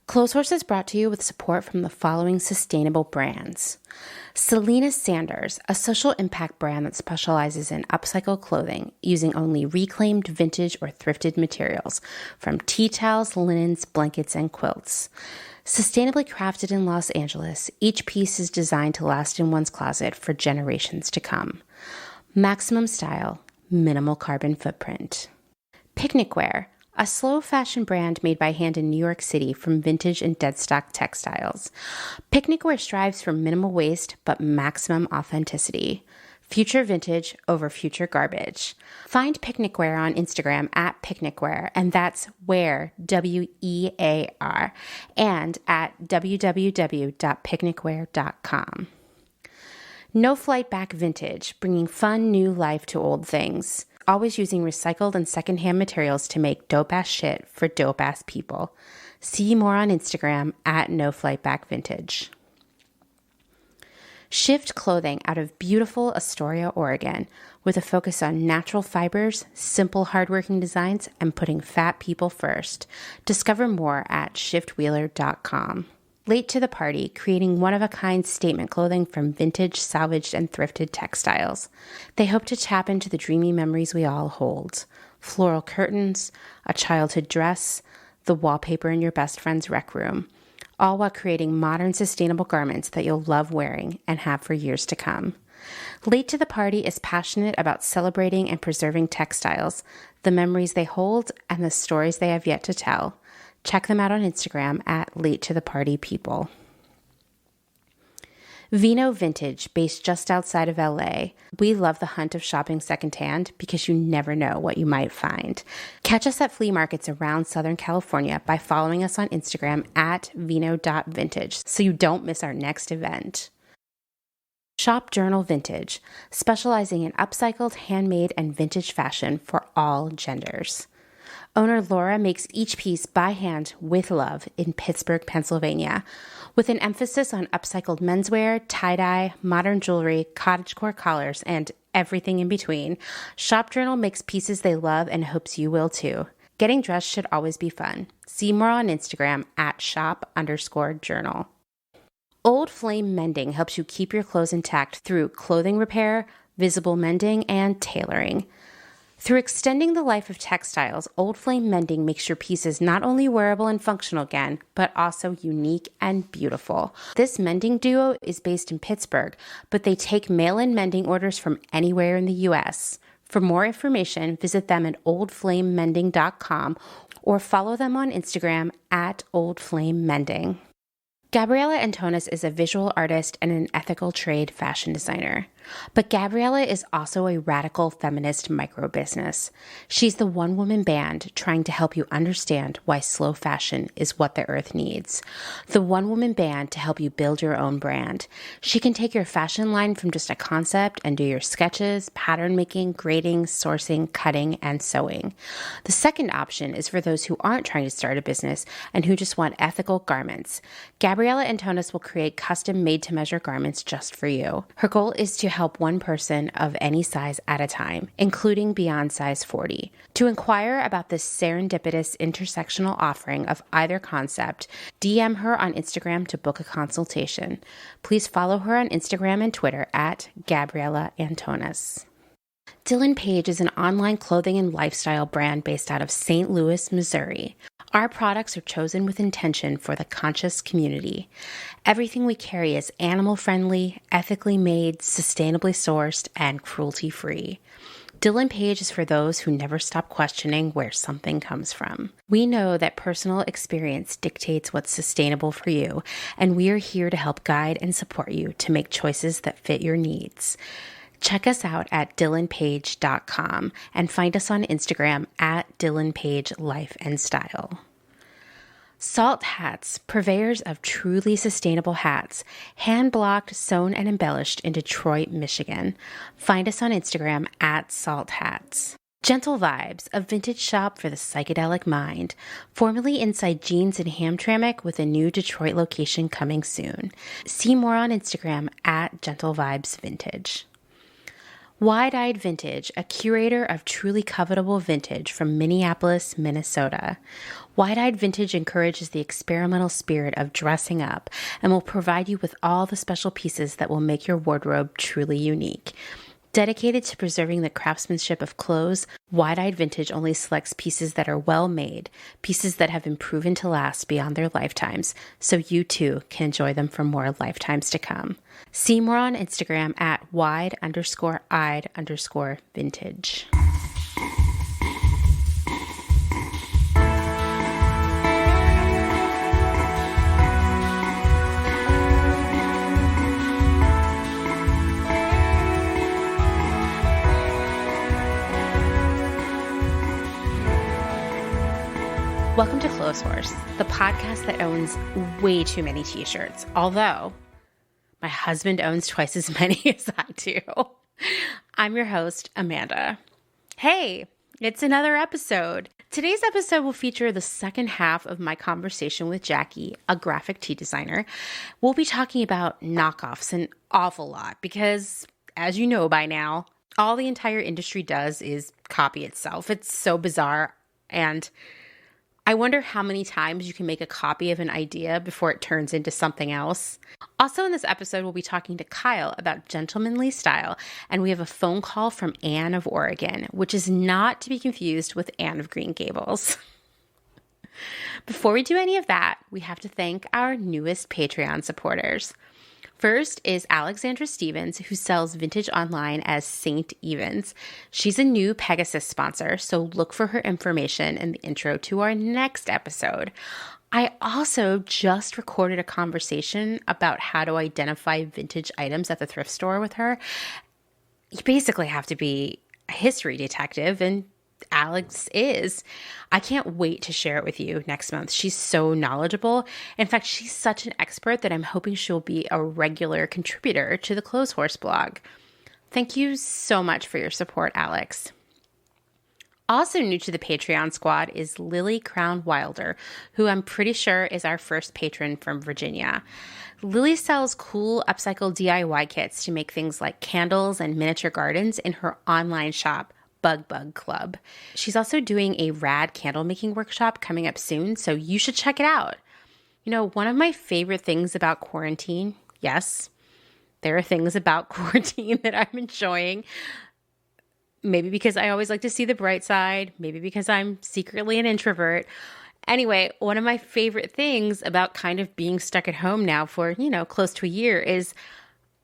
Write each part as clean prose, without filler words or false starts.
Clotheshorse is brought to you with support from the following sustainable brands. Selena Sanders, a social impact brand that specializes in upcycled clothing using only reclaimed vintage or thrifted materials from tea towels, linens, blankets, and quilts. Sustainably crafted in Los Angeles, each piece is designed to last in one's closet for generations to come. Maximum style, minimal carbon footprint. Picnic Wear, a slow fashion brand made by hand in New York City from vintage and deadstock textiles. Picnic Wear strives for minimal waste but maximum authenticity. Future vintage over future garbage. Find Picnic Wear on Instagram at Picnic Wear, and that's Wear, W-E-A-R, and at www.picnicwear.com. No Flight Back Vintage, bringing fun new life to old things. Always using recycled and secondhand materials to make dope-ass shit for dope-ass people. See more on Instagram at No Flight Back Vintage. Shift Clothing out of beautiful Astoria, Oregon, with a focus on natural fibers, simple hardworking designs, and putting fat people first. Discover more at shiftwheeler.com. Late to the Party, creating one-of-a-kind statement clothing from vintage, salvaged, and thrifted textiles. They hope to tap into the dreamy memories we all hold. Floral curtains, a childhood dress, the wallpaper in your best friend's rec room, all while creating modern, sustainable garments that you'll love wearing and have for years to come. Late to the Party is passionate about celebrating and preserving textiles, the memories they hold, and the stories they have yet to tell. Check them out on Instagram at Late to the Party People. Vino Vintage, based just outside of LA. We love the hunt of shopping secondhand because you never know what you might find. Catch us at flea markets around Southern California by following us on Instagram at vino.vintage so you don't miss our next event. Shop Journal Vintage, specializing in upcycled, handmade, and vintage fashion for all genders. Owner Laura makes each piece by hand with love in Pittsburgh, Pennsylvania, with an emphasis on upcycled menswear, tie-dye, modern jewelry, cottagecore collars, and everything in between. Shop Journal makes pieces they love and hopes you will too. Getting dressed should always be fun. See more on Instagram at shop_journal. Old Flame Mending helps you keep your clothes intact through clothing repair, visible mending, and tailoring. Through extending the life of textiles, Old Flame Mending makes your pieces not only wearable and functional again, but also unique and beautiful. This mending duo is based in Pittsburgh, but they take mail-in mending orders from anywhere in the U.S. For more information, visit them at oldflamemending.com or follow them on Instagram at oldflamemending. Gabriella Antonis is a visual artist and an ethical trade fashion designer. But Gabriella is also a radical feminist micro-business. She's the one-woman band trying to help you understand why slow fashion is what the earth needs. The one-woman band to help you build your own brand. She can take your fashion line from just a concept and do your sketches, pattern making, grading, sourcing, cutting, and sewing. The second option is for those who aren't trying to start a business and who just want ethical garments. Gabriella Antonis will create custom made-to-measure garments just for you. Her goal is to help one person of any size at a time, including beyond size 40. To inquire about this serendipitous intersectional offering of either concept, DM her on Instagram to book a consultation. Please follow her on Instagram and Twitter at Gabriella Antonis. Dylan Page is an online clothing and lifestyle brand based out of St. Louis, Missouri. Our products are chosen with intention for the conscious community. Everything we carry is animal-friendly, ethically made, sustainably sourced, and cruelty-free. Dylan Page is for those who never stop questioning where something comes from. We know that personal experience dictates what's sustainable for you, and we are here to help guide and support you to make choices that fit your needs. Check us out at dylanpage.com and find us on Instagram at dylanpagelifeandstyle. Salt Hats, purveyors of truly sustainable hats, hand-blocked, sewn, and embellished in Detroit, Michigan. Find us on Instagram at Salt Hats. Gentle Vibes, a vintage shop for the psychedelic mind, formerly inside Jeans in Hamtramck with a new Detroit location coming soon. See more on Instagram at Gentle Vibes Vintage. Wide-Eyed Vintage, a curator of truly covetable vintage from Minneapolis, Minnesota. Wide-Eyed Vintage encourages the experimental spirit of dressing up and will provide you with all the special pieces that will make your wardrobe truly unique. Dedicated to preserving the craftsmanship of clothes, Wide-Eyed Vintage only selects pieces that are well made, pieces that have been proven to last beyond their lifetimes, so you too can enjoy them for more lifetimes to come. See more on Instagram at wide_eyed_vintage. Welcome to Clotheshorse, the podcast that owns way too many T-shirts, although my husband owns twice as many as I do. I'm your host, Amanda. Hey, it's another episode. Today's episode will feature the second half of my conversation with Jackie, a graphic tee designer. We'll be talking about knockoffs an awful lot because, as you know by now, all the entire industry does is copy itself. It's so bizarre, and I wonder how many times you can make a copy of an idea before it turns into something else. Also in this episode, we'll be talking to Kyle about gentlemanly style, and we have a phone call from Anne of Oregon, which is not to be confused with Anne of Green Gables. Before we do any of that, we have to thank our newest Patreon supporters. First is Alexandra Stevens, who sells vintage online as Saint Evens. She's a new Pegasus sponsor, so look for her information in the intro to our next episode. I also just recorded a conversation about how to identify vintage items at the thrift store with her. You basically have to be a history detective, and Alex is. I can't wait to share it with you next month. She's so knowledgeable. In fact, she's such an expert that I'm hoping she'll be a regular contributor to the Clotheshorse blog. Thank you so much for your support, Alex. Also new to the Patreon squad is Lily Crown Wilder, who I'm pretty sure is our first patron from Virginia. Lily sells cool upcycle DIY kits to make things like candles and miniature gardens in her online shop, Bug Club. She's also doing a rad candle making workshop coming up soon, so you should check it out. You know, one of my favorite things about quarantine, yes, there are things about quarantine that I'm enjoying. Maybe because I always like to see the bright side, maybe because I'm secretly an introvert. Anyway, one of my favorite things about kind of being stuck at home now for, close to a year is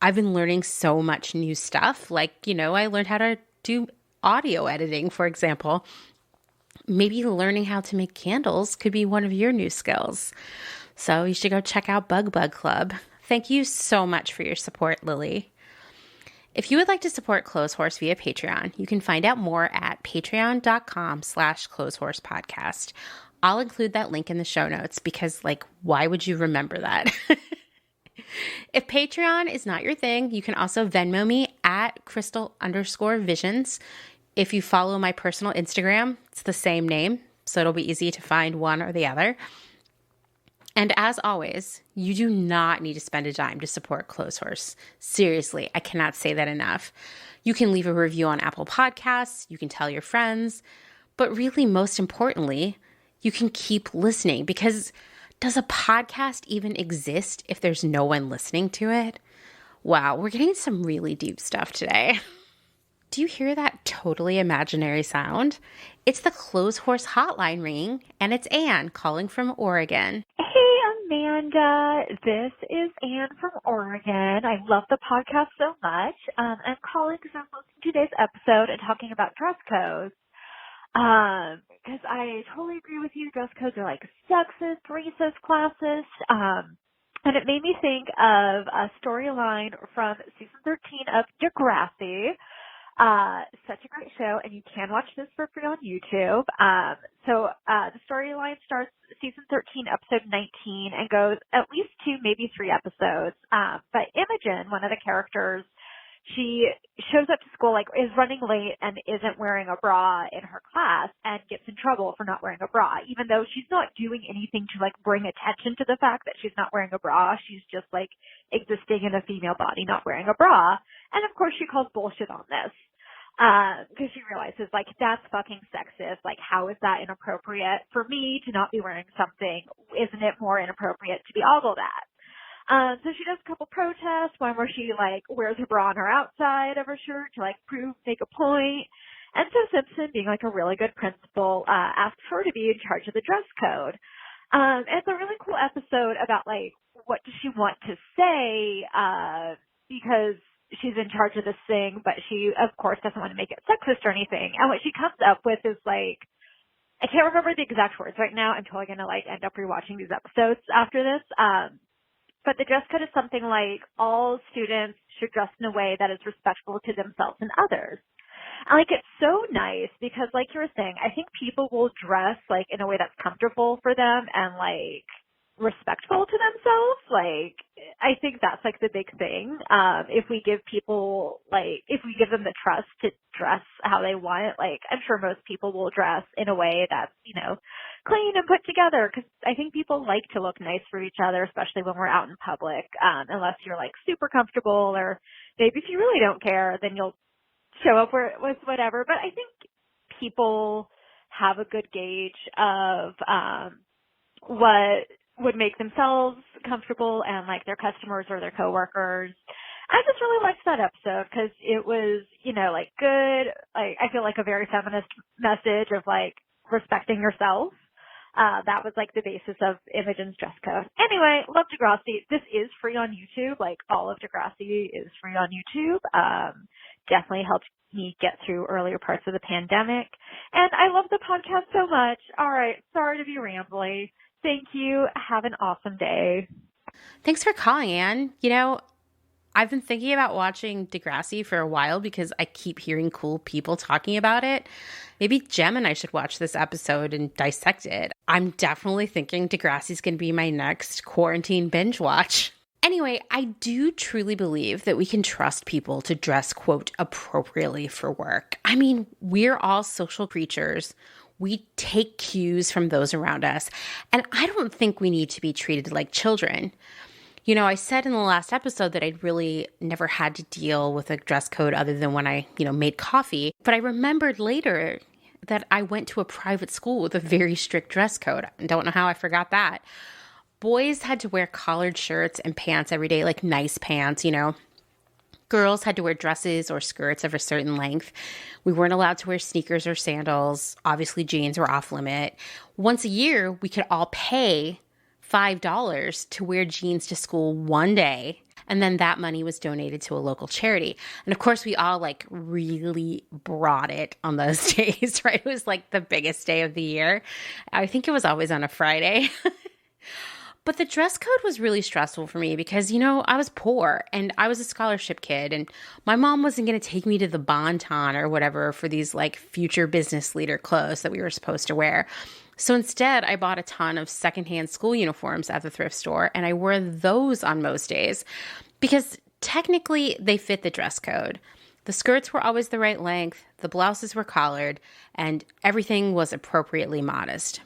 I've been learning so much new stuff. Like, I learned how to do audio editing, for example. Maybe learning how to make candles could be one of your new skills. So you should go check out Bug Club. Thank you so much for your support, Lily. If you would like to support Clotheshorse via Patreon, you can find out more at patreon.com/clothehorsepodcast. I'll include that link in the show notes because, why would you remember that? If Patreon is not your thing, you can also Venmo me at crystal_visions. If you follow my personal Instagram, it's the same name, so it'll be easy to find one or the other. And as always, you do not need to spend a dime to support Clotheshorse. Seriously, I cannot say that enough. You can leave a review on Apple Podcasts, you can tell your friends, but really, most importantly, you can keep listening, because does a podcast even exist if there's no one listening to it? Wow, we're getting some really deep stuff today. Do you hear that totally imaginary sound? It's the Clotheshorse hotline ringing, and it's Anne calling from Oregon. Hey, Amanda. This is Anne from Oregon. I love the podcast so much. I'm calling because I'm listening to today's episode and talking about dress codes. Because I totally agree with you. Dress codes are sexist, racist, classist. And it made me think of a storyline from season 13 of Degrassi. Such a great show, and you can watch this for free on YouTube. So the storyline starts season 13, episode 19, and goes at least 2, maybe 3 episodes. But Imogen, one of the characters, she shows up to school, is running late and isn't wearing a bra in her class and gets in trouble for not wearing a bra, even though she's not doing anything to, bring attention to the fact that she's not wearing a bra. She's just, existing in a female body, not wearing a bra. And, of course, she calls bullshit on this. Because she realizes, like, that's fucking sexist. Like, how is that inappropriate for me to not be wearing something? Isn't it more inappropriate to be ogled at? So she does a couple protests, one where she, like, wears her bra on her outside of her shirt to, like, make a point. And so Simpson, being, like, a really good principal, asks her to be in charge of the dress code. It's a really cool episode about, like, what does she want to say, because she's in charge of this thing, but she, of course, doesn't want to make it sexist or anything. And what she comes up with is, like, I can't remember the exact words right now. I'm totally going to, like, end up rewatching these episodes after this. But the dress code is something like all students should dress in a way that is respectful to themselves and others. And, like, it's so nice because, like you were saying, I think people will dress, like, in a way that's comfortable for them and, like, respectful to themselves. Like, I think that's, like, the big thing. If we give people, like, if we give them the trust to dress how they want, like, I'm sure most people will dress in a way that's, you know, clean and put together, because I think people like to look nice for each other, especially when we're out in public, unless you're, like, super comfortable, or maybe if you really don't care, then you'll show up with whatever. But I think people have a good gauge of what would make themselves comfortable and, like, their customers or their coworkers. I just really liked that episode because it was, you know, like, good. I feel like a very feminist message of, like, respecting yourself. That was, like, the basis of Imogen's dress code. Anyway, love Degrassi. This is free on YouTube. Like, all of Degrassi is free on YouTube. Definitely helped me get through earlier parts of the pandemic. And I love the podcast so much. All right. Sorry to be rambly. Thank you. Have an awesome day. Thanks for calling, Anne. You know, I've been thinking about watching Degrassi for a while because I keep hearing cool people talking about it. Maybe Jem and I should watch this episode and dissect it. I'm definitely thinking Degrassi's going to be my next quarantine binge watch. Anyway, I do truly believe that we can trust people to dress, quote, appropriately for work. I mean, we're all social creatures. We take cues from those around us. And I don't think we need to be treated like children. You know, I said in the last episode that I'd really never had to deal with a dress code other than when I, made coffee. But I remembered later that I went to a private school with a very strict dress code. I don't know how I forgot that. Boys had to wear collared shirts and pants every day, like nice pants, Girls had to wear dresses or skirts of a certain length. We weren't allowed to wear sneakers or sandals. Obviously, jeans were off limit. Once a year, we could all pay $5 to wear jeans to school one day. And then that money was donated to a local charity. And of course, we all really brought it on those days, right? It was like the biggest day of the year. I think it was always on a Friday. But the dress code was really stressful for me because, I was poor and I was a scholarship kid and my mom wasn't going to take me to the Bon-Ton or whatever for these future business leader clothes that we were supposed to wear. So instead, I bought a ton of secondhand school uniforms at the thrift store and I wore those on most days because technically they fit the dress code. The skirts were always the right length, the blouses were collared, and everything was appropriately modest.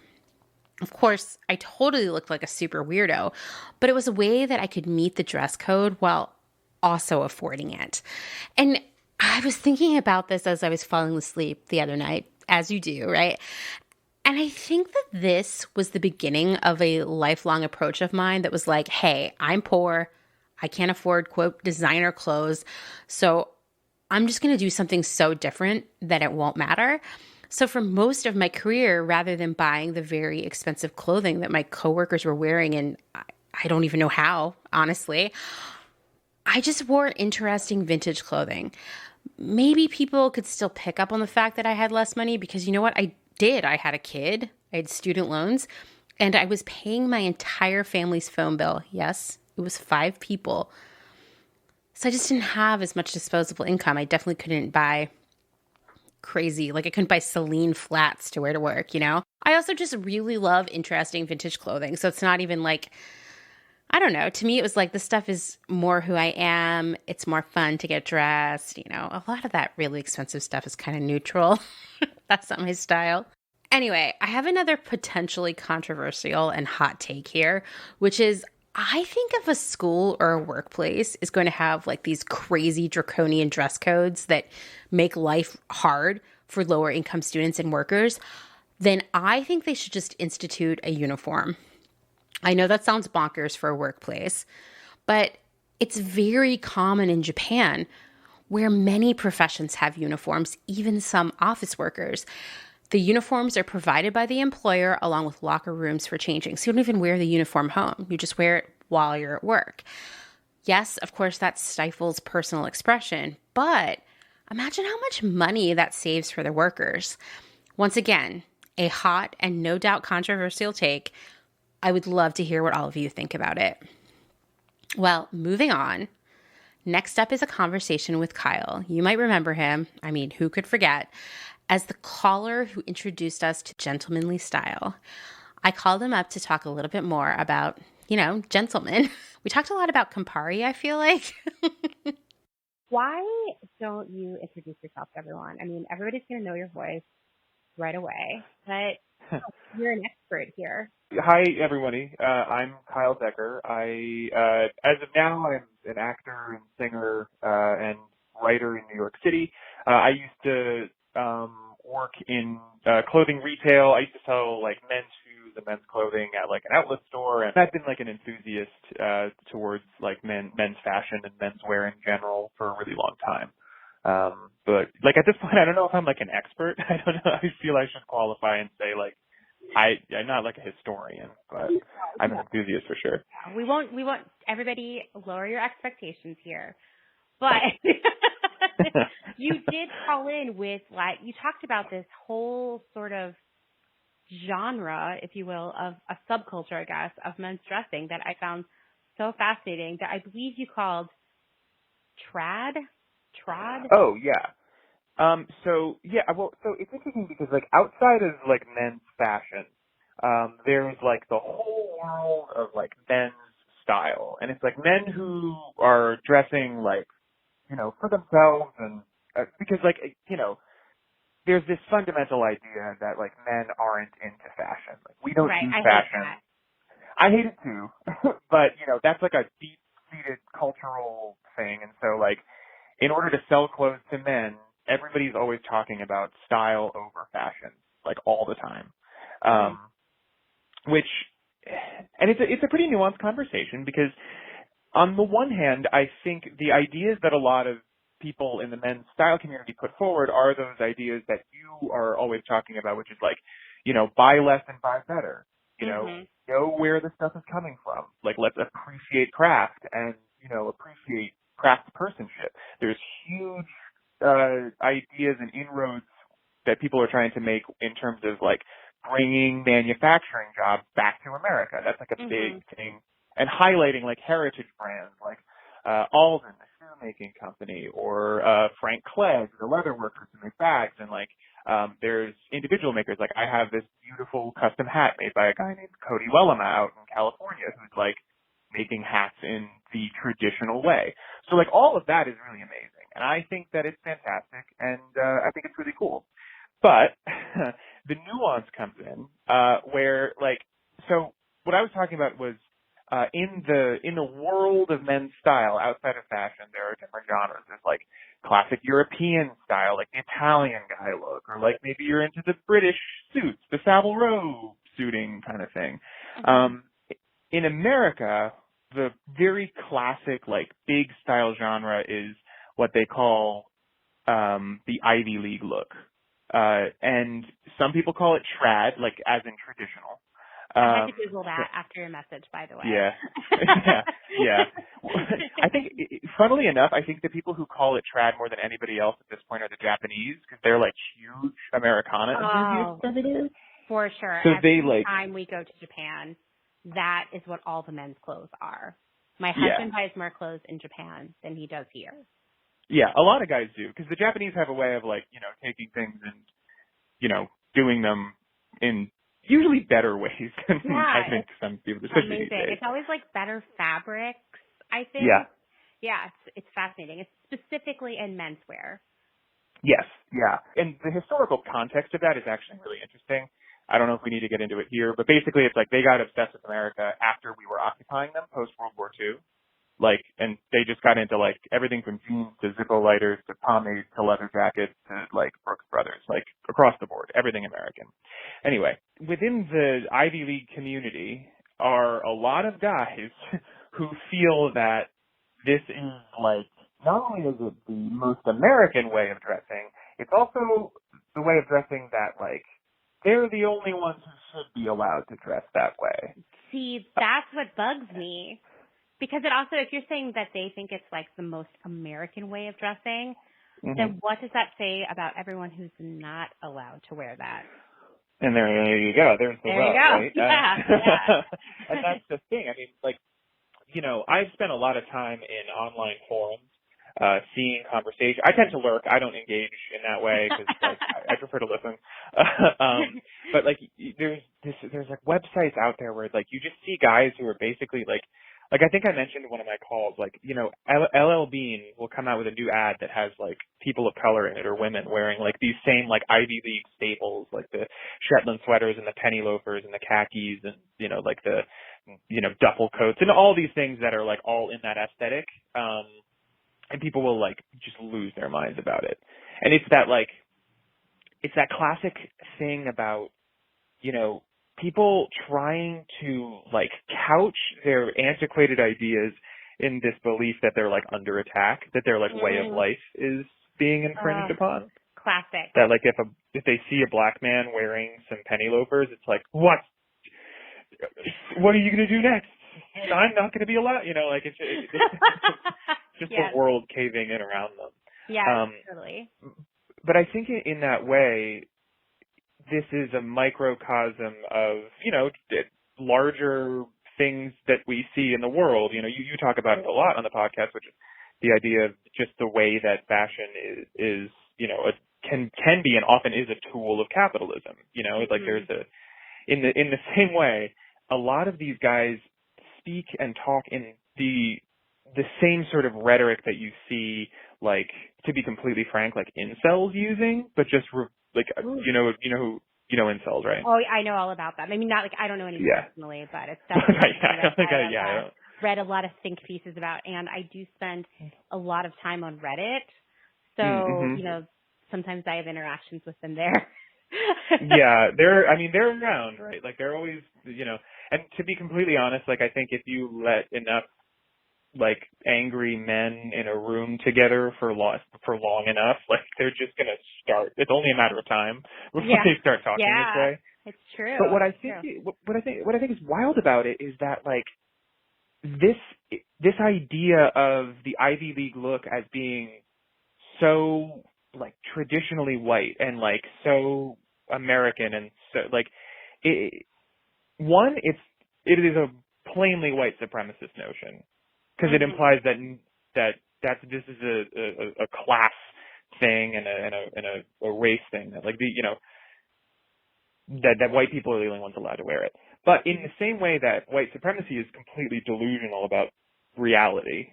Of course, I totally looked like a super weirdo, but it was a way that I could meet the dress code while also affording it. And I was thinking about this as I was falling asleep the other night, as you do, right? And I think that this was the beginning of a lifelong approach of mine that was like, hey, I'm poor. I can't afford, quote, designer clothes. So I'm just going to do something so different that it won't matter. So for most of my career, rather than buying the very expensive clothing that my coworkers were wearing, and I don't even know how, honestly, I just wore interesting vintage clothing. Maybe people could still pick up on the fact that I had less money because you know what? I did. I had a kid. I had student loans, and I was paying my entire family's phone bill. Yes, it was 5 people. So I just didn't have as much disposable income. I definitely couldn't buy crazy. I couldn't buy Celine flats to wear to work, I also just really love interesting vintage clothing. So it's not even I don't know. To me, it was this stuff is more who I am. It's more fun to get dressed. A lot of that really expensive stuff is kind of neutral. That's not my style. Anyway, I have another potentially controversial and hot take here, which is I think if a school or a workplace is going to have like these crazy draconian dress codes that make life hard for lower income students and workers, then I think they should just institute a uniform. I know that sounds bonkers for a workplace, but it's very common in Japan where many professions have uniforms, even some office workers. The uniforms are provided by the employer along with locker rooms for changing. So you don't even wear the uniform home. You just wear it while you're at work. Yes, of course, that stifles personal expression, but imagine how much money that saves for the workers. Once again, a hot and no doubt controversial take. I would love to hear what all of you think about it. Well, moving on. Next up is a conversation with Kyle. You might remember him. I mean, who could forget? As the caller who introduced us to gentlemanly style. I called him up to talk a little bit more about, gentlemen. We talked a lot about Campari, I feel like. Why don't you introduce yourself to everyone? I mean, everybody's going to know your voice right away, but you're an expert here. Hi, everybody. I'm Kyle Decker. As of now, I'm an actor and singer and writer in New York City. I used to work in clothing retail. I used to sell like men's shoes and men's clothing at like an outlet store, and I've been like an enthusiast towards like men's fashion and menswear in general for a really long time. But like at this point, I don't know if I'm like an expert. I don't know. I feel I should qualify and say like I'm not like a historian, but I'm an enthusiast for sure. We won't everybody lower your expectations here. But you did call in with like, you talked about this whole sort of genre, if you will, of a subculture, I guess, of men's dressing that I found so fascinating that I believe you called trad? Oh, yeah. So it's interesting because like outside of like men's fashion, there's like the whole world of like men's style, and it's like men who are dressing like, for themselves, and because like, there's this fundamental idea that like men aren't into fashion. Like we don't do fashion. I hate it too, but that's like a deep-seated cultural thing, and so like in order to sell clothes to men, everybody's always talking about style over fashion, like all the time. It's a pretty nuanced conversation because on the one hand, I think the ideas that a lot of people in the men's style community put forward are those ideas that you are always talking about, which is like, buy less and buy better. Know where the stuff is coming from. Like, let's appreciate craft and, appreciate craftspersonship. There's huge ideas and inroads that people are trying to make in terms of like bringing manufacturing jobs back to America. That's like a big thing, and highlighting like heritage brands like Alden, the shoemaking company, or Frank Clegg, the leather workers who make bags, and like there's individual makers. Like I have this beautiful custom hat made by a guy named Cody Wellama out in California who's like making hats in the traditional way. So like all of that is really amazing. And I think that it's fantastic, and I think it's really cool. But the nuance comes in where, like, so what I was talking about was in the world of men's style outside of fashion, there are different genres. There's like classic European style, like the Italian guy look, or like maybe you're into the British suits, the Savile Row suiting kind of thing. In America, the very classic, like big style genre is what they call the Ivy League look. And some people call it trad, like as in traditional. I had to Google that after your message, by the way. Yeah. yeah. I think, funnily enough, I think the people who call it trad more than anybody else at this point are the Japanese, because they're like huge Americana enthusiasts. For sure. So Every time we go to Japan, that is what all the men's clothes are. My husband buys more clothes in Japan than he does here. Yeah, a lot of guys do, because the Japanese have a way of like, taking things and, doing them in usually better ways than I think some people, especially these days. It's always like better fabrics, I think. Yeah, it's fascinating. It's specifically in menswear. Yes, yeah. And the historical context of that is actually really interesting. I don't know if we need to get into it here, but basically it's like they got obsessed with America after we were occupying them post World War II. Like, and they just got into like everything from jeans to Zippo lighters to pomade to leather jackets to like Brooks Brothers, like across the board, everything American. Anyway, within the Ivy League community are a lot of guys who feel that this is like, not only is it the most American way of dressing, it's also the way of dressing that like, they're the only ones who should be allowed to dress that way. See, that's what bugs me. Because it also, if you're saying that they think it's like the most American way of dressing, then what does that say about everyone who's not allowed to wear that? And there you go. There's the rub, right? Yeah. And that's the thing. I mean, like, you know, I've spent a lot of time in online forums, seeing conversation. I tend to lurk. I don't engage in that way because like, I prefer to listen. But like, there's like websites out there where like you just see guys who are basically like I think I mentioned in one of my calls, like, you know, LL Bean will come out with a new ad that has like people of color in it or women wearing like these same like Ivy League staples, like the Shetland sweaters and the penny loafers and the khakis and, you know, like the, you know, duffel coats and all these things that are like all in that aesthetic. And people will like just lose their minds about it. And it's that classic thing about, you know, people trying to like couch their antiquated ideas in this belief that they're like under attack, that their like way of life is being infringed upon. Classic. That like if they see a black man wearing some penny loafers, it's like, what are you going to do next? I'm not going to be allowed, you know, like it's just the world caving in around them. Yeah, totally. But I think in that way, this is a microcosm of, you know, larger things that we see in the world. You know, you talk about it a lot on the podcast, which is the idea of just the way that fashion is you know, can be and often is a tool of capitalism. You know, it's like there's in the same way, a lot of these guys speak and talk in the same sort of rhetoric that you see, like, to be completely frank, like incels using, but just you know incels, right? Oh, I know all about them. I mean, not like I don't know any personally, but it's definitely I read a lot of think pieces about, and I do spend a lot of time on Reddit, so you know, sometimes I have interactions with them there. Yeah, they're around, right? Like they're always, you know, and to be completely honest, like I think if you let enough like angry men in a room together for long enough, like they're just gonna start. It's only a matter of time before they start talking this way. It's true. But what I think is wild about it is that like this idea of the Ivy League look as being so like traditionally white and like so American and so like it is a plainly white supremacist notion. Because it implies that this is a class thing and a race thing, that like that white people are the only ones allowed to wear it. But in the same way that white supremacy is completely delusional about reality,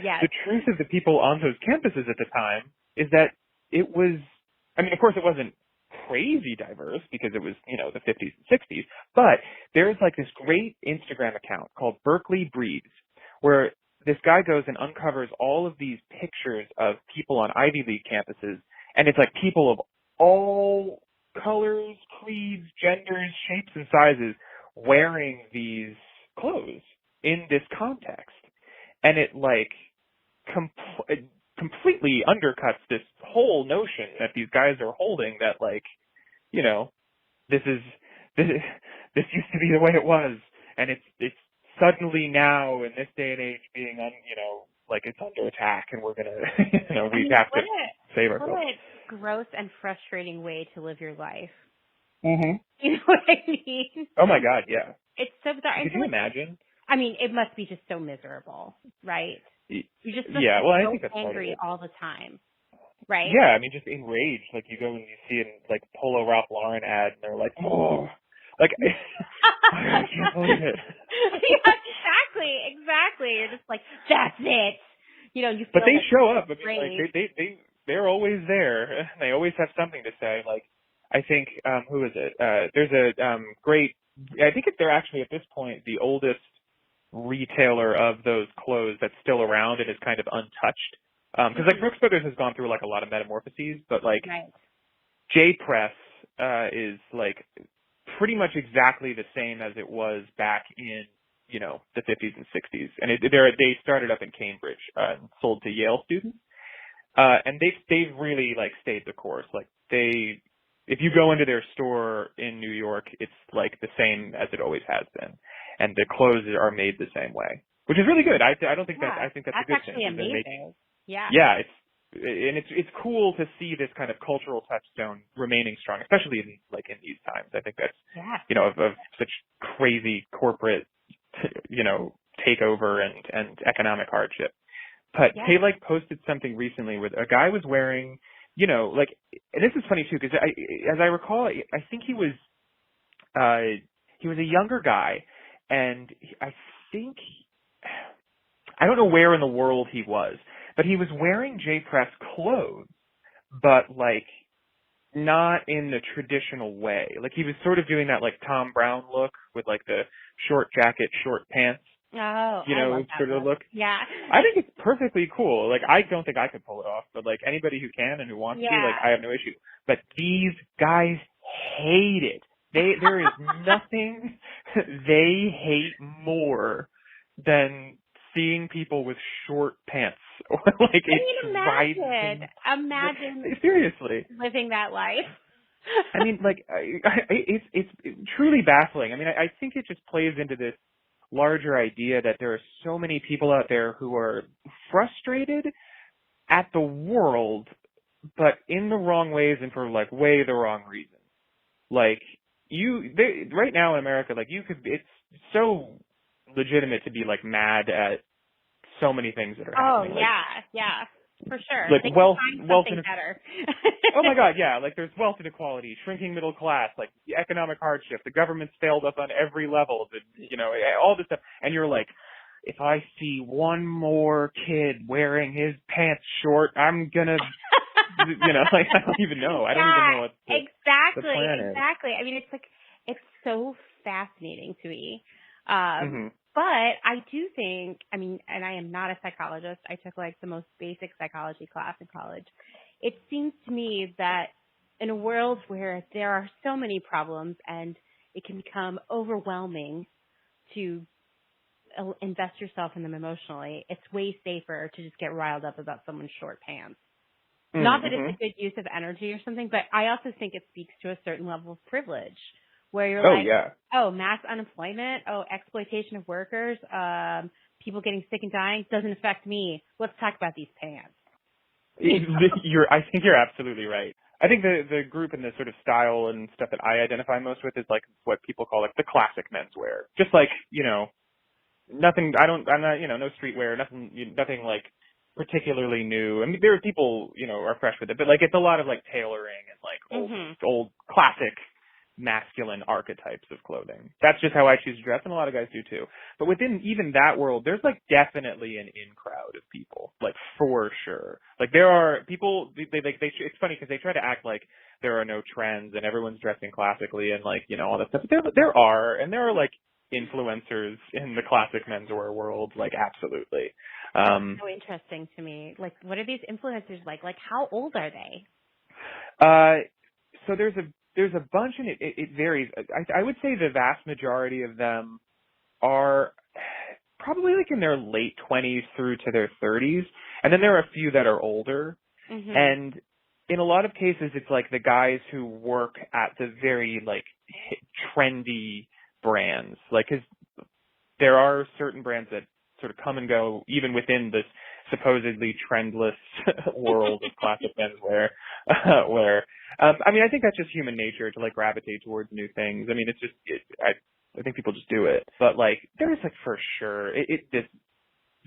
yes. The truth of the people on those campuses at the time is that it was. I mean, of course, it wasn't crazy diverse because it was, you know, the 50s and 60s, but there's like this great Instagram account called Berkeley Breeds where this guy goes and uncovers all of these pictures of people on Ivy League campuses, and it's like people of all colors, creeds, genders, shapes, and sizes wearing these clothes in this context. And it like completely undercuts this whole notion that these guys are holding that like, you know, this used to be the way it was, and it's suddenly now in this day and age being like it's under attack, and we're gonna we have to save ourselves. What a gross and frustrating way to live your life. Mm-hmm. You know what I mean? Oh my God, yeah. It's so bizarre. Could you imagine? I mean, it must be just so miserable, right? You just must be so I think that's angry all the time, right? Yeah, I mean, just enraged. Like you go and you see a like Polo Ralph Lauren ad, and they're like, oh, like I can't believe it. Yeah, exactly. You're just like, that's it. You know, you. But they show up. I mean, like they're always there. They always have something to say. Like I think, who is it? There's a great, I think they're actually at this point the oldest retailer of those clothes that's still around and is kind of untouched. Because like Brooks Brothers has gone through like a lot of metamorphoses, but like J Press is like pretty much exactly the same as it was back in, you know, the 50s and 60s. And they started up in Cambridge and sold to Yale students. And they've really like stayed the course. Like if you go into their store in New York, it's like the same as it always has been. And the clothes are made the same way, which is really good. I don't think I think that's a good thing. That's actually amazing. Yeah, it's cool to see this kind of cultural touchstone remaining strong, especially in these times. I think that's you know, of such crazy corporate, you know, takeover and economic hardship. But they like posted something recently where a guy was wearing, you know, like, and this is funny too, because as I recall, I think he was a younger guy, and I think, I don't know where in the world he was, but he was wearing J Press clothes, but like not in the traditional way. Like he was sort of doing that like Tom Brown look with like the short jacket, short pants. Oh, you know, I love that sort of look. Yeah. I think it's perfectly cool. Like I don't think I could pull it off, but like anybody who can and who wants to, like I have no issue. But these guys hate it. There is nothing they hate more than seeing people with short pants. Like imagine seriously living that life. I mean, like it's truly baffling. I mean, I think it just plays into this larger idea that there are so many people out there who are frustrated at the world, but in the wrong ways and for like way the wrong reasons. Like right now in America, like it's so legitimate to be like mad at so many things that are happening. Oh yeah, for sure. Like they wealth and better. Oh my God, yeah. Like there's wealth inequality, shrinking middle class, like economic hardship. The government's failed us on every level. You know, all this stuff. And you're like, if I see one more kid wearing his pants short, I'm gonna, you know, like I don't even know. I don't even know what the plan is. Exactly. I mean, it's so fascinating to me. But I do think, I mean, and I am not a psychologist. I took like the most basic psychology class in college. It seems to me that in a world where there are so many problems and it can become overwhelming to invest yourself in them emotionally, it's way safer to just get riled up about someone's short pants. Not that it's a good use of energy or something, but I also think it speaks to a certain level of privilege where you're mass unemployment, exploitation of workers, people getting sick and dying doesn't affect me. Let's talk about these pants. I think you're absolutely right. I think the group and the sort of style and stuff that I identify most with is like what people call like the classic menswear. Just like, you know, nothing, I'm not, you know, no streetwear, nothing like particularly new. I mean, there are people, you know, are fresh with it, but like it's a lot of like tailoring and like old classic masculine archetypes of clothing. That's just how I choose to dress, and a lot of guys do too. But within even that world, there's like definitely an in crowd of people, like for sure. Like there are people. It's funny because they try to act like there are no trends and everyone's dressing classically and like, you know, all that stuff. But there are like influencers in the classic menswear world, like absolutely. That's so interesting to me. Like, what are these influencers like? Like, how old are they? So there's a bunch, and it varies. I would say the vast majority of them are probably like in their late 20s through to their 30s, and then there are a few that are older. And in a lot of cases, it's like the guys who work at the very like trendy brands, like because there are certain brands that sort of come and go even within this supposedly trendless world of classic menswear, where I mean, I think that's just human nature to like gravitate towards new things. I mean, it's just I think people just do it. But like there's like for sure this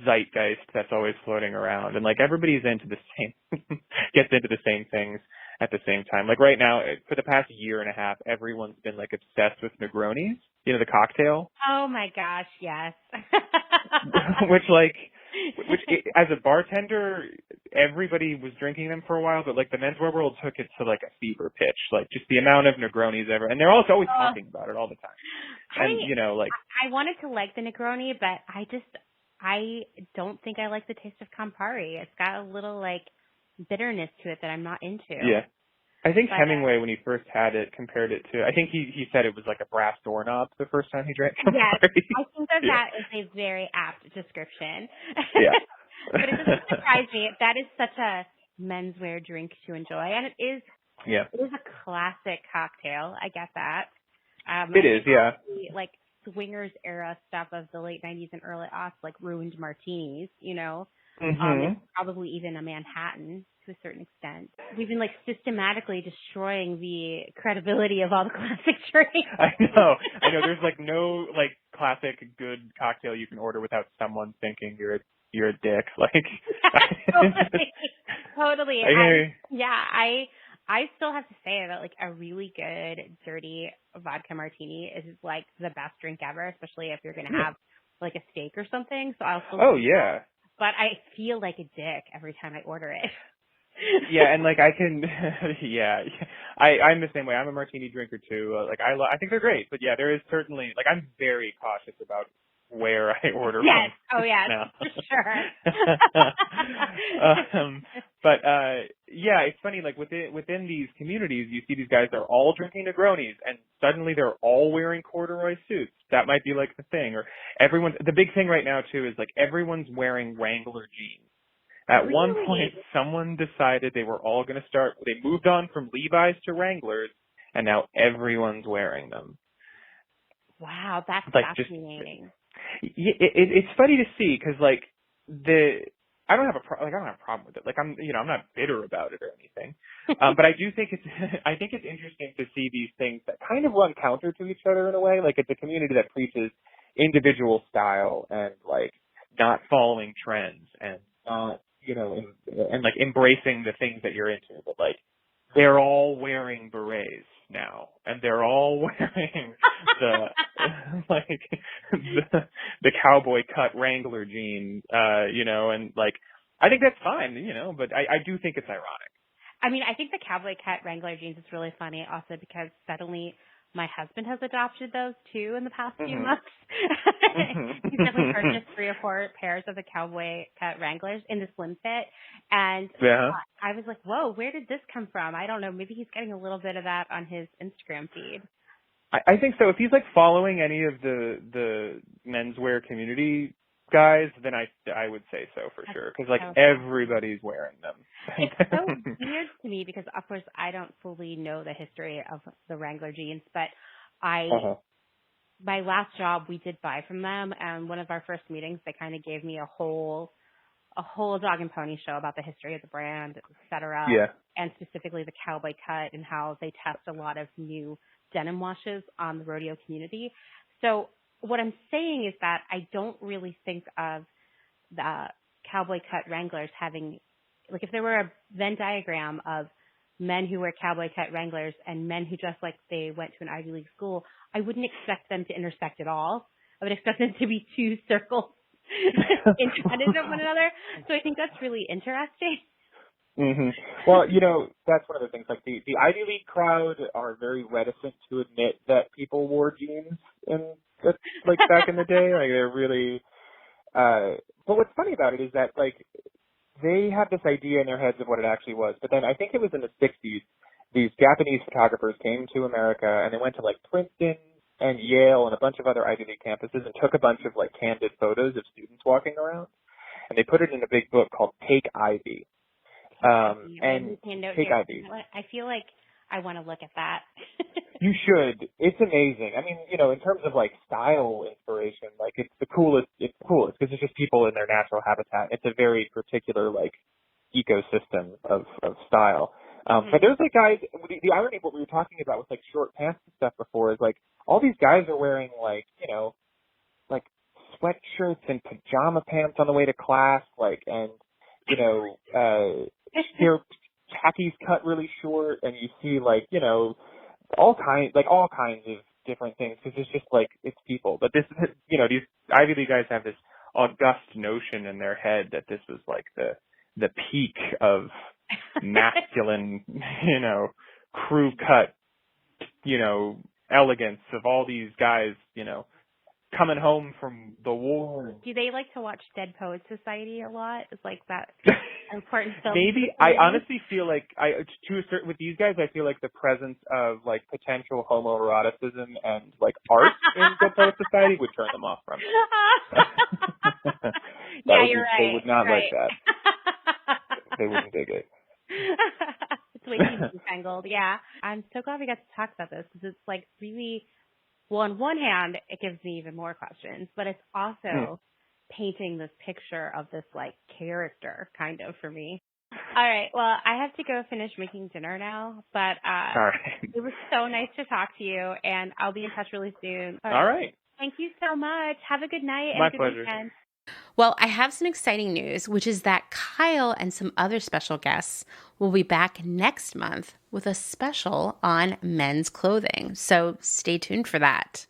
zeitgeist that's always floating around, and like everybody's into the same gets into the same things at the same time. Like right now, for the past year and a half, everyone's been like obsessed with Negronis, you know, the cocktail. Oh my gosh, yes. which as a bartender, everybody was drinking them for a while, but like the menswear world took it to like a fever pitch, like just the amount of Negronis ever, and they're also always talking about it all the time. And I wanted to like the Negroni, but I don't think I like the taste of Campari. It's got a little like bitterness to it that I'm not into. Yeah. I think Hemingway, when he first had it, compared it to, I think he said it was like a brass doorknob the first time he drank Campari. Yes, I think that is a very apt description. Yeah. But it doesn't surprise me. That is such a menswear drink to enjoy, and it is a classic cocktail. I get that. It is, yeah. Like swingers era stuff of the late 90s and early aughts, like ruined martinis, you know. Mm-hmm. Probably even a Manhattan to a certain extent. We've been like systematically destroying the credibility of all the classic drinks. I know. There's like no like classic good cocktail you can order without someone thinking you're a dick. Like totally. I still have to say that like a really good dirty vodka martini is like the best drink ever, especially if you're gonna have like a steak or something. So I'll still but I feel like a dick every time I order it. Yeah, and like I can, I'm the same way. I'm a martini drinker too. I think they're great, but yeah, there is certainly like I'm very cautious about where I order from. Oh yeah, now. for sure. It's funny. Like within these communities, you see these guys. They're all drinking Negronis, and suddenly they're all wearing corduroy suits. That might be like the thing, or the big thing right now too is like everyone's wearing Wrangler jeans. At one point, someone decided they were all going to start. They moved on from Levi's to Wranglers, and now everyone's wearing them. Wow, that's like fascinating. It's funny to see because like I don't have a problem with it. Like I'm not bitter about it or anything. But I do think it's interesting to see these things that kind of run counter to each other in a way. Like it's a community that preaches individual style and like not following trends and not and like embracing the things that you're into. But like they're all wearing berets now, and they're all wearing the cowboy cut Wrangler jean, and like I think that's fine, but I do think it's ironic. I mean, I think the cowboy cut Wrangler jeans is really funny also because suddenly my husband has adopted those too in the past few months. He's definitely purchased 3 or 4 pairs of the cowboy cut Wranglers in the slim fit. And I was like, whoa, where did this come from? I don't know. Maybe he's getting a little bit of that on his Instagram feed. I think so. If he's like following any of the menswear community guys, then I would say so for sure. Because like everybody's wearing them. It's so weird to me because of course I don't fully know the history of the Wrangler jeans, but my last job we did buy from them, and one of our first meetings they kind of gave me a whole dog and pony show about the history of the brand, et cetera. Yeah. And specifically the cowboy cut and how they test a lot of new denim washes on the rodeo community. So what I'm saying is that I don't really think of the cowboy cut Wranglers having, like if there were a Venn diagram of men who wear cowboy cut Wranglers and men who dress like they went to an Ivy League school, I wouldn't expect them to intersect at all. I would expect them to be 2 circles independent of one another. So I think that's really interesting. Mm-hmm. Well, that's one of the things. Like the Ivy League crowd are very reticent to admit that people wore jeans like back in the day. Like they're really. But what's funny about it is that like they have this idea in their heads of what it actually was. But then I think it was in the 60s. These Japanese photographers came to America and they went to like Princeton and Yale and a bunch of other Ivy League campuses and took a bunch of like candid photos of students walking around, and they put it in a big book called Take Ivy. And Take Ivy. I feel like I want to look at that. You should. It's amazing. I mean, in terms of like style inspiration, like it's the coolest. It's coolest because it's just people in their natural habitat. It's a very particular like ecosystem of style. But there's like guys. The irony of what we were talking about with like short pants and stuff before is like all these guys are wearing like like sweatshirts and pajama pants on the way to class, like and their khakis cut really short, and you see like all kinds of different things because it's just like it's people. But this these Ivy League guys have this august notion in their head that this was like the the peak of masculine, crew cut, elegance of all these guys, coming home from the war. Do they like to watch Dead Poets Society a lot? Is like that important film? Maybe. I honestly feel like with these guys, I feel like the presence of like potential homoeroticism and like art in Dead Poets Society would turn them off from it. You're right. They would not like that. They wouldn't dig it. It's way too tangled. Yeah. I'm so glad we got to talk about this because it's like really, well, on one hand, it gives me even more questions, but it's also painting this picture of this like character kind of for me. All right. Well, I have to go finish making dinner now, but all right. It was so nice to talk to you, and I'll be in touch really soon. All right. Thank you so much. Have a good night. My and a good pleasure. Weekend. Well, I have some exciting news, which is that Kyle and some other special guests will be back next month with a special on men's clothing. So stay tuned for that.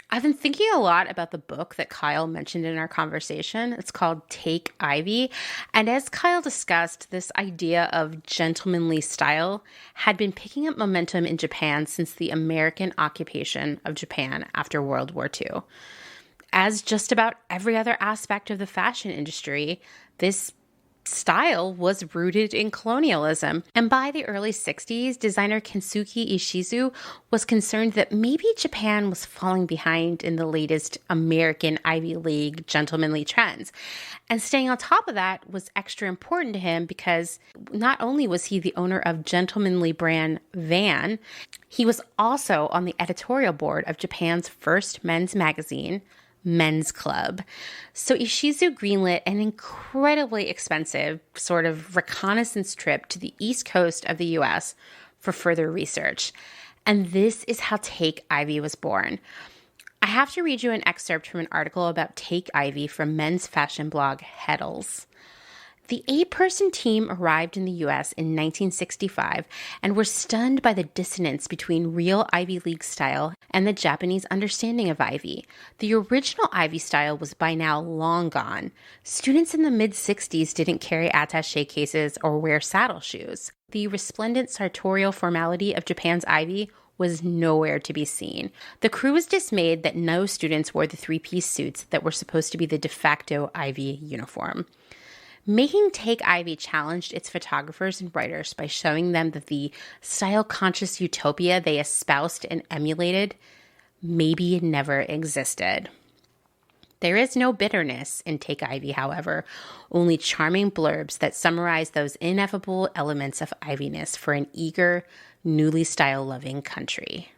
I've been thinking a lot about the book that Kyle mentioned in our conversation. It's called Take Ivy. And as Kyle discussed, this idea of gentlemanly style had been picking up momentum in Japan since the American occupation of Japan after World War II. As just about every other aspect of the fashion industry, this style was rooted in colonialism. And by the early 60s, designer Kensuke Ishizu was concerned that maybe Japan was falling behind in the latest American Ivy League gentlemanly trends. And staying on top of that was extra important to him because not only was he the owner of gentlemanly brand Van, he was also on the editorial board of Japan's first men's magazine, Men's Club. So Ishizu greenlit an incredibly expensive sort of reconnaissance trip to the East Coast of the US for further research. And this is how Take Ivy was born. I have to read you an excerpt from an article about Take Ivy from men's fashion blog Heddles. The 8-person team arrived in the U.S. in 1965 and were stunned by the dissonance between real Ivy League style and the Japanese understanding of Ivy. The original Ivy style was by now long gone. Students in the mid-60s didn't carry attaché cases or wear saddle shoes. The resplendent sartorial formality of Japan's Ivy was nowhere to be seen. The crew was dismayed that no students wore the 3-piece suits that were supposed to be the de facto Ivy uniform. Making Take Ivy challenged its photographers and writers by showing them that the style-conscious utopia they espoused and emulated maybe never existed. There is no bitterness in Take Ivy, however, only charming blurbs that summarize those ineffable elements of Ivy-ness for an eager, newly style-loving country.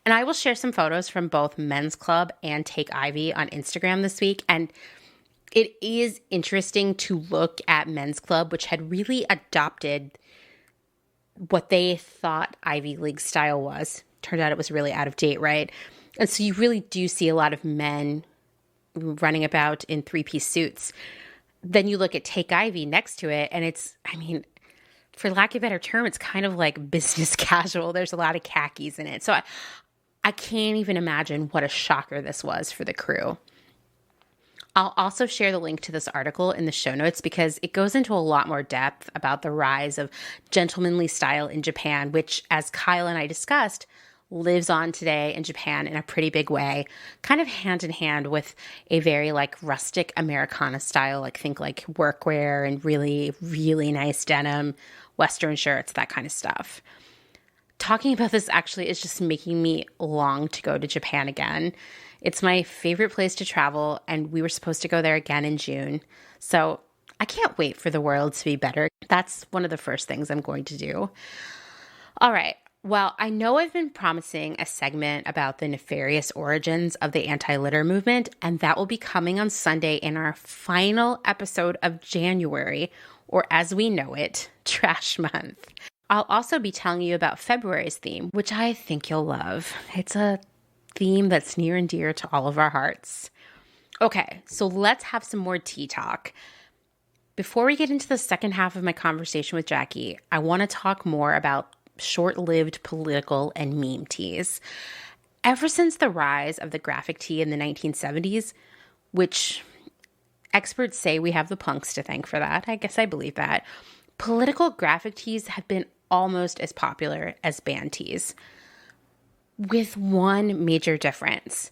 And I will share some photos from both Men's Club and Take Ivy on Instagram this week, and it is interesting to look at Men's Club, which had really adopted what they thought Ivy League style was. Turned out it was really out of date, right? And so you really do see a lot of men running about in 3-piece suits. Then you look at Take Ivy next to it, and it's, I mean, for lack of a better term, it's kind of like business casual. There's a lot of khakis in it. So I can't even imagine what a shocker this was for the crew. I'll also share the link to this article in the show notes because it goes into a lot more depth about the rise of gentlemanly style in Japan, which, as Kyle and I discussed, lives on today in Japan in a pretty big way, kind of hand in hand with a very like rustic Americana style, like think like workwear and really, really nice denim, Western shirts, that kind of stuff. Talking about this actually is just making me long to go to Japan again. It's my favorite place to travel, and we were supposed to go there again in June. So I can't wait for the world to be better. That's one of the first things I'm going to do. All right. Well, I know I've been promising a segment about the nefarious origins of the anti-litter movement, and that will be coming on Sunday in our final episode of January, or as we know it, Trash Month. I'll also be telling you about February's theme, which I think you'll love. It's a theme that's near and dear to all of our hearts. Okay, so let's have some more tea talk. Before we get into the second half of my conversation with Jackie, I want to talk more about short-lived political and meme teas. Ever since the rise of the graphic tee in the 1970s, which Experts say we have the punks to thank for that. I guess I believe that. Political graphic tees have been almost as popular as band tees, with one major difference.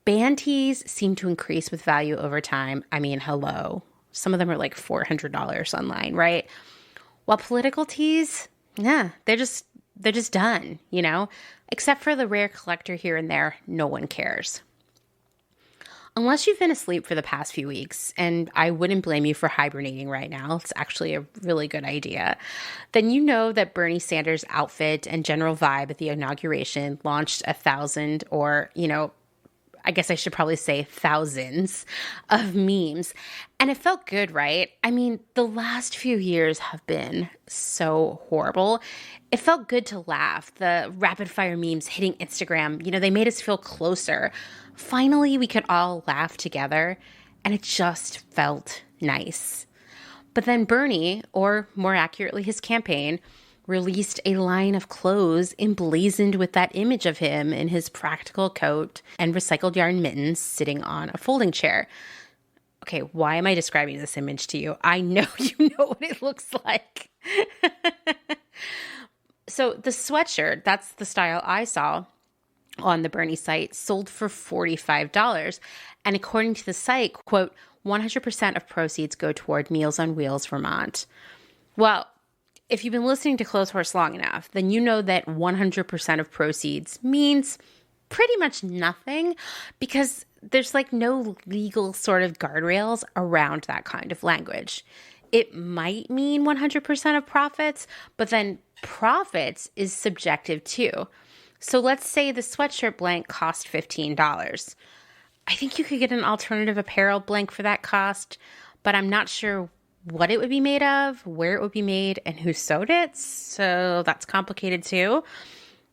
Band tees seem to increase with value over time. I mean, hello. Some of them are like $400 online, right? While political tees, yeah, they're just done, you know? Except for the rare collector here and there, no one cares. Unless you've been asleep for the past few weeks, and I wouldn't blame you for hibernating right now, it's actually a really good idea, then you know that Bernie Sanders' outfit and general vibe at the inauguration launched 1,000 or, I guess I should probably say thousands of memes. And it felt good, right? I mean, the last few years have been so horrible. It felt good to laugh. The rapid fire memes hitting Instagram, they made us feel closer. Finally, we could all laugh together, and it just felt nice. But then Bernie, or more accurately his campaign, released a line of clothes emblazoned with that image of him in his practical coat and recycled yarn mittens sitting on a folding chair. Okay, why am I describing this image to you? I know you know what it looks like. So the sweatshirt, that's the style I saw on the Bernie site, sold for $45. And according to the site, quote, 100% of proceeds go toward Meals on Wheels Vermont. Well, if you've been listening to Clotheshorse long enough, then you know that 100% of proceeds means pretty much nothing, because there's like no legal sort of guardrails around that kind of language. It might mean 100% of profits, but then profits is subjective too. So let's say the sweatshirt blank cost $15. I think you could get an alternative apparel blank for that cost, but I'm not sure what it would be made of, where it would be made, and who sewed it. So that's complicated too.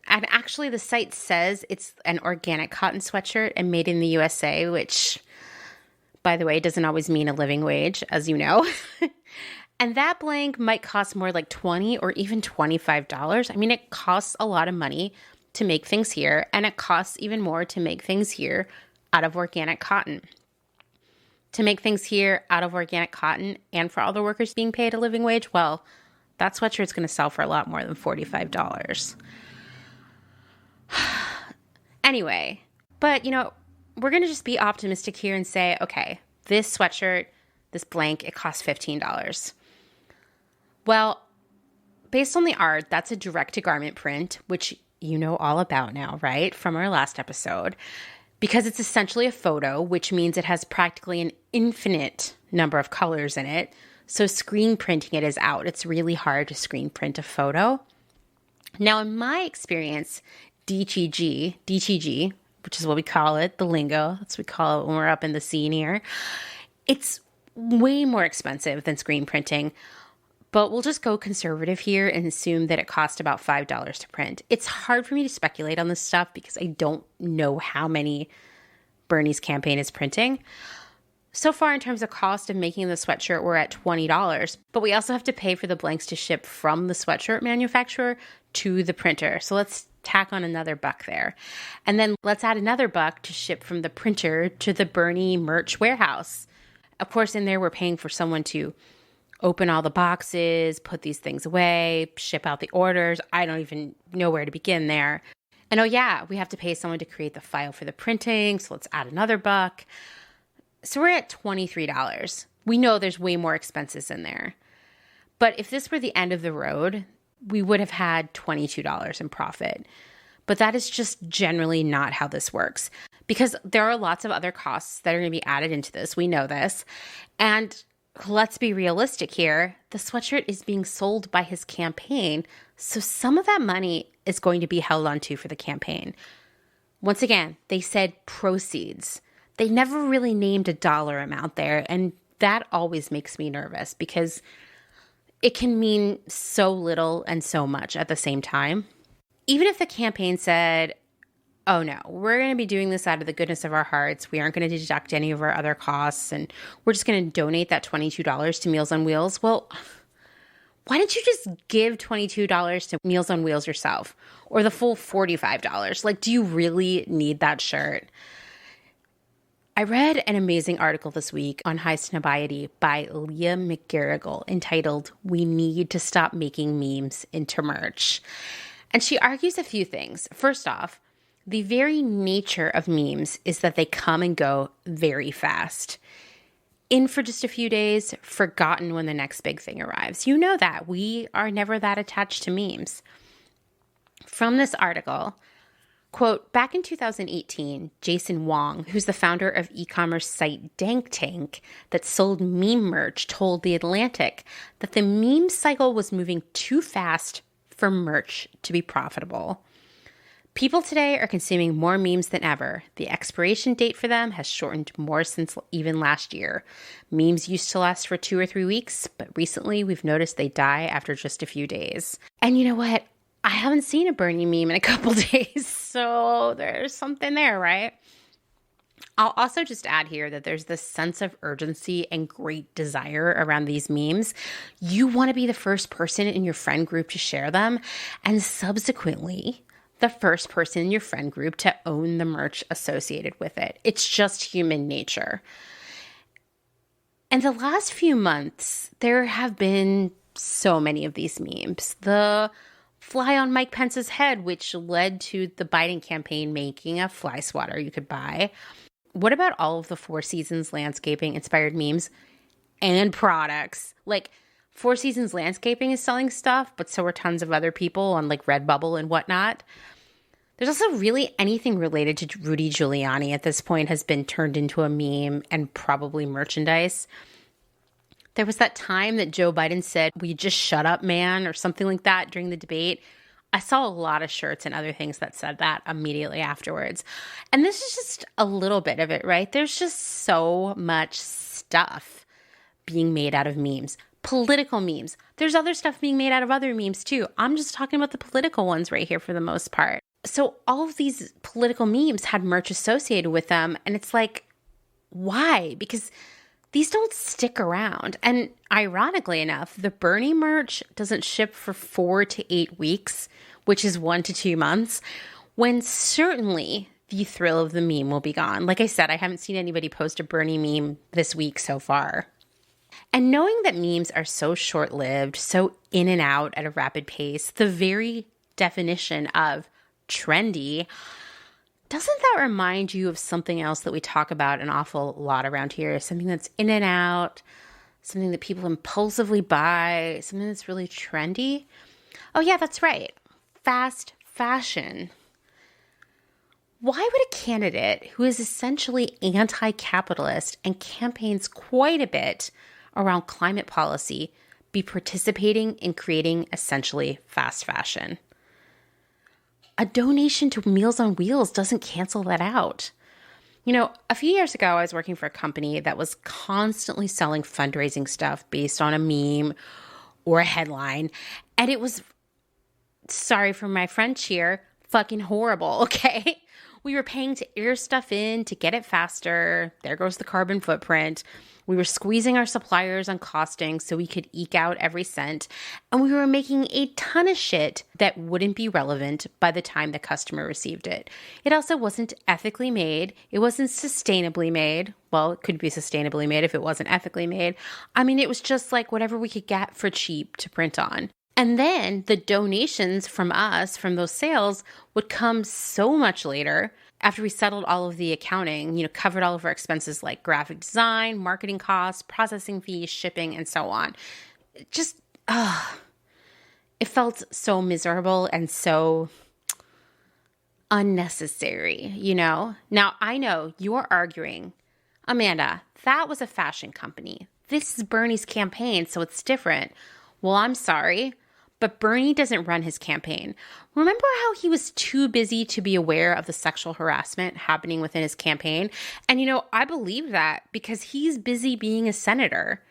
And actually the site says it's an organic cotton sweatshirt and made in the USA, which, by the way, doesn't always mean a living wage, as you know. And that blank might cost more like $20 or even $25. I mean, it costs a lot of money to make things here, and it costs even more to make things here out of organic cotton. To make things here out of organic cotton and for all the workers being paid a living wage, well, that sweatshirt's going to sell for a lot more than $45. Anyway, but we're going to just be optimistic here and say, okay, this sweatshirt, this blank, it costs $15. Well, based on the art, that's a direct-to-garment print, which you know all about now, right? From our last episode. Because it's essentially a photo, which means it has practically an infinite number of colors in it. So screen printing it is out. It's really hard to screen print a photo. Now, in my experience, DTG, which is what we call it, the lingo, that's what we call it when we're up in the scene here, it's way more expensive than screen printing. But we'll just go conservative here and assume that it cost about $5 to print. It's hard for me to speculate on this stuff because I don't know how many Bernie's campaign is printing. So far, in terms of cost of making the sweatshirt, we're at $20. But we also have to pay for the blanks to ship from the sweatshirt manufacturer to the printer. So let's tack on another $1 there. And then let's add another $1 to ship from the printer to the Bernie merch warehouse. Of course, in there, we're paying for someone to open all the boxes, put these things away, ship out the orders. I don't even know where to begin there. And oh yeah, we have to pay someone to create the file for the printing, so let's add another $1. So we're at $23. We know there's way more expenses in there. But if this were the end of the road, we would have had $22 in profit. But that is just generally not how this works, because there are lots of other costs that are going to be added into this. We know this. And let's be realistic here. The sweatshirt is being sold by his campaign, so some of that money is going to be held onto for the campaign. Once again, they said proceeds. They never really named a dollar amount there, and that always makes me nervous because it can mean so little and so much at the same time. Even if the campaign said, oh no, we're going to be doing this out of the goodness of our hearts. We aren't going to deduct any of our other costs, and we're just going to donate that $22 to Meals on Wheels. Well, why don't you just give $22 to Meals on Wheels yourself, or the full $45? Like, do you really need that shirt? I read an amazing article this week on high snobiety by Leah McGarrigle entitled, "We Need to Stop Making Memes into Merch." And she argues a few things. First off, the very nature of memes is that they come and go very fast. In for just a few days, forgotten when the next big thing arrives. You know that. We are never that attached to memes. From this article, quote, back in 2018, Jason Wong, who's the founder of e-commerce site Dank Tank that sold meme merch, told The Atlantic that the meme cycle was moving too fast for merch to be profitable. People today are consuming more memes than ever. The expiration date for them has shortened more since even last year. Memes used to last for 2 or 3 weeks, but recently we've noticed they die after just a few days. And you know what? I haven't seen a Bernie meme in a couple days, so there's something there, right? I'll also just add here that there's this sense of urgency and great desire around these memes. You want to be the first person in your friend group to share them, and subsequently, the first person in your friend group to own the merch associated with it. It's just human nature. And the last few months, there have been so many of these memes. The fly on Mike Pence's head, which led to the Biden campaign making a fly swatter you could buy. What about all of the Four Seasons landscaping inspired memes and products? Like, Four Seasons landscaping is selling stuff, but so are tons of other people on like Redbubble and whatnot. There's also really anything related to Rudy Giuliani at this point has been turned into a meme and probably merchandise. There was that time that Joe Biden said, "Will you just shut up, man?" or something like that during the debate. I saw a lot of shirts and other things that said that immediately afterwards. And this is just a little bit of it, right? There's just so much stuff being made out of memes. Political memes. There's other stuff being made out of other memes too. I'm just talking about the political ones right here for the most part. So all of these political memes had merch associated with them. And it's like, why? Because these don't stick around. And ironically enough, the Bernie merch doesn't ship for 4 to 8 weeks, which is 1 to 2 months, when certainly the thrill of the meme will be gone. Like I said, I haven't seen anybody post a Bernie meme this week so far. And knowing that memes are so short-lived, so in and out at a rapid pace, the very definition of trendy, doesn't that remind you of something else that we talk about an awful lot around here? Something that's in and out, something that people impulsively buy, something that's really trendy? Oh yeah, that's right. Fast fashion. Why would a candidate who is essentially anti-capitalist and campaigns quite a bit around climate policy be participating in creating essentially fast fashion? A donation to Meals on Wheels doesn't cancel that out. You know, a few years ago, I was working for a company that was constantly selling fundraising stuff based on a meme or a headline. And it was, sorry for my French here, fucking horrible, okay? We were paying to air stuff in to get it faster. There goes the carbon footprint. We were squeezing our suppliers on costing so we could eke out every cent. And we were making a ton of shit that wouldn't be relevant by the time the customer received it. It also wasn't ethically made. It wasn't sustainably made. Well, it could be sustainably made if it wasn't ethically made. I mean, it was just like whatever we could get for cheap to print on. And then the donations from us, from those sales, would come so much later after we settled all of the accounting, you know, covered all of our expenses like graphic design, marketing costs, processing fees, shipping, and so on. Just, it felt so miserable and so unnecessary, you know? Now, I know you are arguing, Amanda, that was a fashion company. This is Bernie's campaign, so it's different. Well, I'm sorry, but Bernie doesn't run his campaign. Remember how he was too busy to be aware of the sexual harassment happening within his campaign? And, you know, I believe that because he's busy being a senator,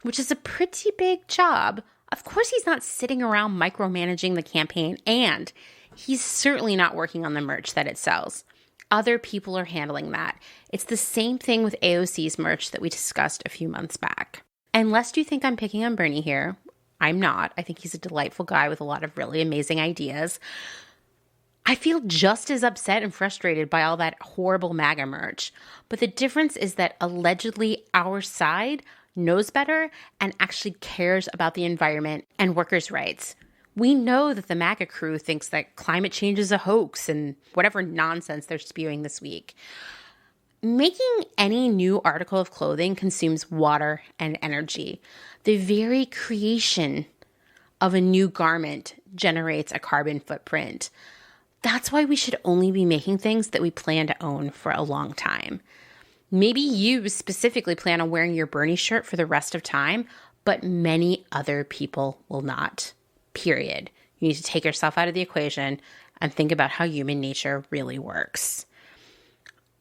which is a pretty big job. Of course, he's not sitting around micromanaging the campaign, and he's certainly not working on the merch that it sells. Other people are handling that. It's the same thing with AOC's merch that we discussed a few months back. And lest you think I'm picking on Bernie here, I'm not. I think he's a delightful guy with a lot of really amazing ideas. I feel just as upset and frustrated by all that horrible MAGA merch. But the difference is that allegedly our side knows better and actually cares about the environment and workers' rights. We know that the MAGA crew thinks that climate change is a hoax and whatever nonsense they're spewing this week. Making any new article of clothing consumes water and energy. The very creation of a new garment generates a carbon footprint. That's why we should only be making things that we plan to own for a long time. Maybe you specifically plan on wearing your Bernie shirt for the rest of time, but many other people will not. Period. You need to take yourself out of the equation and think about how human nature really works.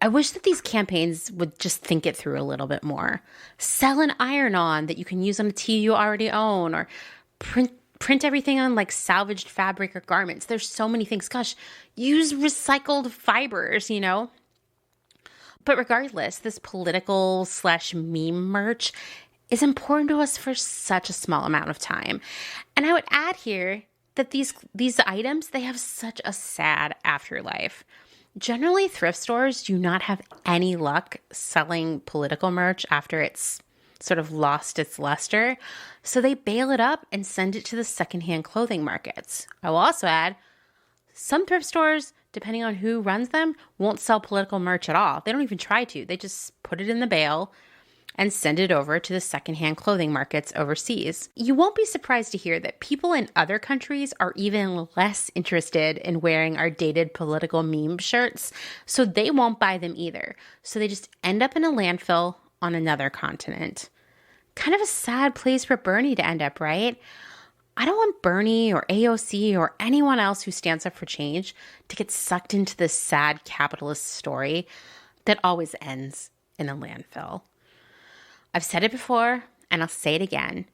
I wish that these campaigns would just think it through a little bit more. Sell an iron-on that you can use on a tee you already own, or print everything on like salvaged fabric or garments. There's so many things. Gosh, use recycled fibers, you know? But regardless, this political / meme merch is important to us for such a small amount of time. And I would add here that these items, they have such a sad afterlife. Generally, thrift stores do not have any luck selling political merch after it's sort of lost its luster. So they bail it up and send it to the secondhand clothing markets. I will also add, some thrift stores, depending on who runs them, won't sell political merch at all. They don't even try to. They just put it in the bale and send it over to the secondhand clothing markets overseas. You won't be surprised to hear that people in other countries are even less interested in wearing our dated political meme shirts, so they won't buy them either. So they just end up in a landfill on another continent. Kind of a sad place for Bernie to end up, right? I don't want Bernie or AOC or anyone else who stands up for change to get sucked into this sad capitalist story that always ends in a landfill. I've said it before, and I'll say it again.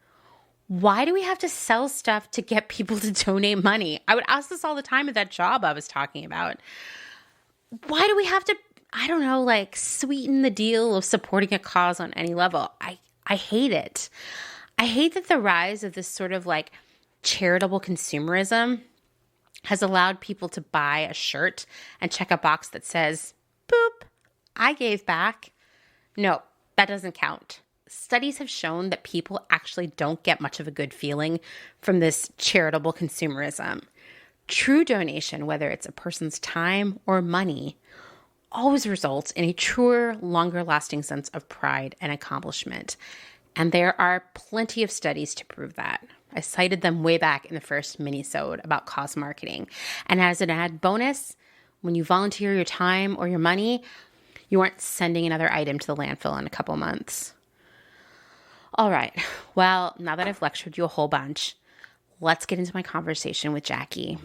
Why do we have to sell stuff to get people to donate money? I would ask this all the time at that job I was talking about. Why do we have to, I don't know, like sweeten the deal of supporting a cause on any level? I hate it. I hate that the rise of this sort of like charitable consumerism has allowed people to buy a shirt and check a box that says, boop, I gave back. No, that doesn't count. Studies have shown that people actually don't get much of a good feeling from this charitable consumerism. True donation, whether it's a person's time or money, always results in a truer, longer-lasting sense of pride and accomplishment. And there are plenty of studies to prove that. I cited them way back in the first mini-sode about cause marketing. And as an added bonus, when you volunteer your time or your money, you aren't sending another item to the landfill in a couple months. All right, well, now that I've lectured you a whole bunch, let's get into my conversation with Jackie.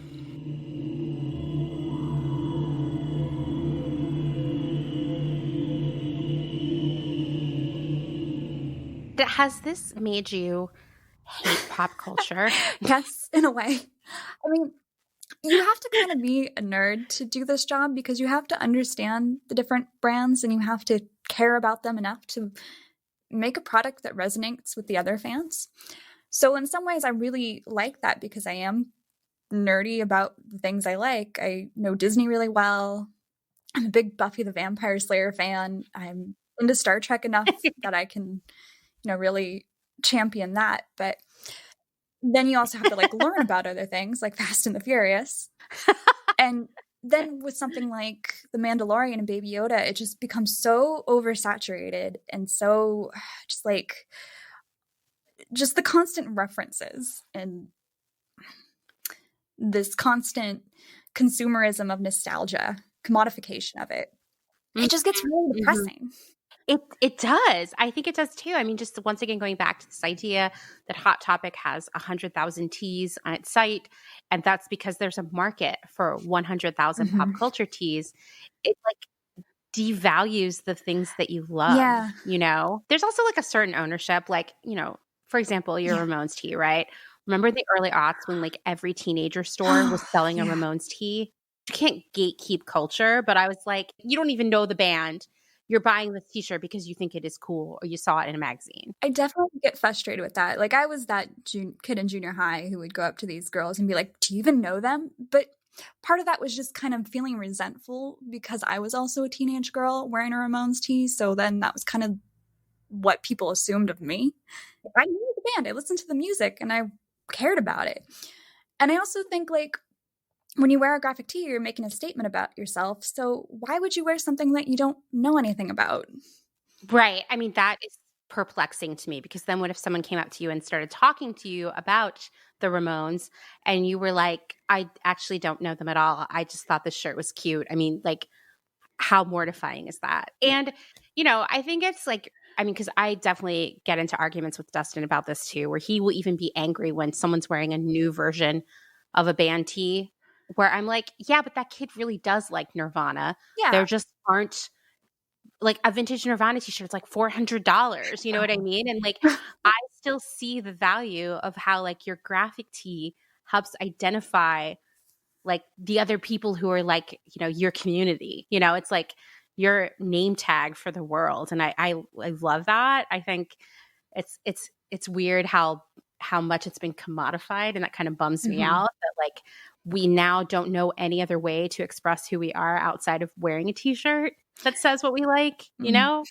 Has this made you hate pop culture? Yes, in a way. I mean, you have to kind of be a nerd to do this job because you have to understand the different brands and you have to care about them enough to make a product that resonates with the other fans. So in some ways, I really like that because I am nerdy about the things I like. I know Disney really well. I'm a big Buffy the Vampire Slayer fan. I'm into Star Trek enough that I can, really champion that. But then you also have to learn about other things like Fast and the Furious. And then with something like The Mandalorian and Baby Yoda, it just becomes so oversaturated and so just the constant references and this constant consumerism of nostalgia, commodification of it. It just gets really depressing. It does. I think it does too. I mean, just once again, going back to this idea that Hot Topic has 100,000 tees on its site, and that's because there's a market for 100,000 pop culture tees. It devalues the things that you love. Yeah. There's also a certain ownership, for example, your Ramones tee, right? Remember the early aughts when every teenager store was selling a Ramones tee? You can't gatekeep culture, but I was like, you don't even know the band. You're buying this t-shirt because you think it is cool or you saw it in a magazine. I definitely get frustrated with that. I was that kid in junior high who would go up to these girls and be like, do you even know them? But part of that was just kind of feeling resentful because I was also a teenage girl wearing a Ramones tee. So then that was kind of what people assumed of me. I knew the band, I listened to the music, and I cared about it. And I also think, like, when you wear a graphic tee, you're making a statement about yourself. So why would you wear something that you don't know anything about? Right. I mean, that is perplexing to me, because then what if someone came up to you and started talking to you about the Ramones and you were like, I actually don't know them at all. I just thought this shirt was cute. I mean, like, how mortifying is that? And, I think it's like, because I definitely get into arguments with Dustin about this too, where he will even be angry when someone's wearing a new version of a band tee, where I'm like, yeah, but that kid really does like Nirvana. Yeah. There just aren't, like, a vintage Nirvana t-shirt is like $400. You know what I mean? And like, I still see the value of how, like, your graphic tee helps identify, like, the other people who are, like, your community. It's like your name tag for the world. And I love that. I think it's weird how much it's been commodified, and that kind of bums me out, that, like, we now don't know any other way to express who we are outside of wearing a t-shirt that says what we like, Yeah.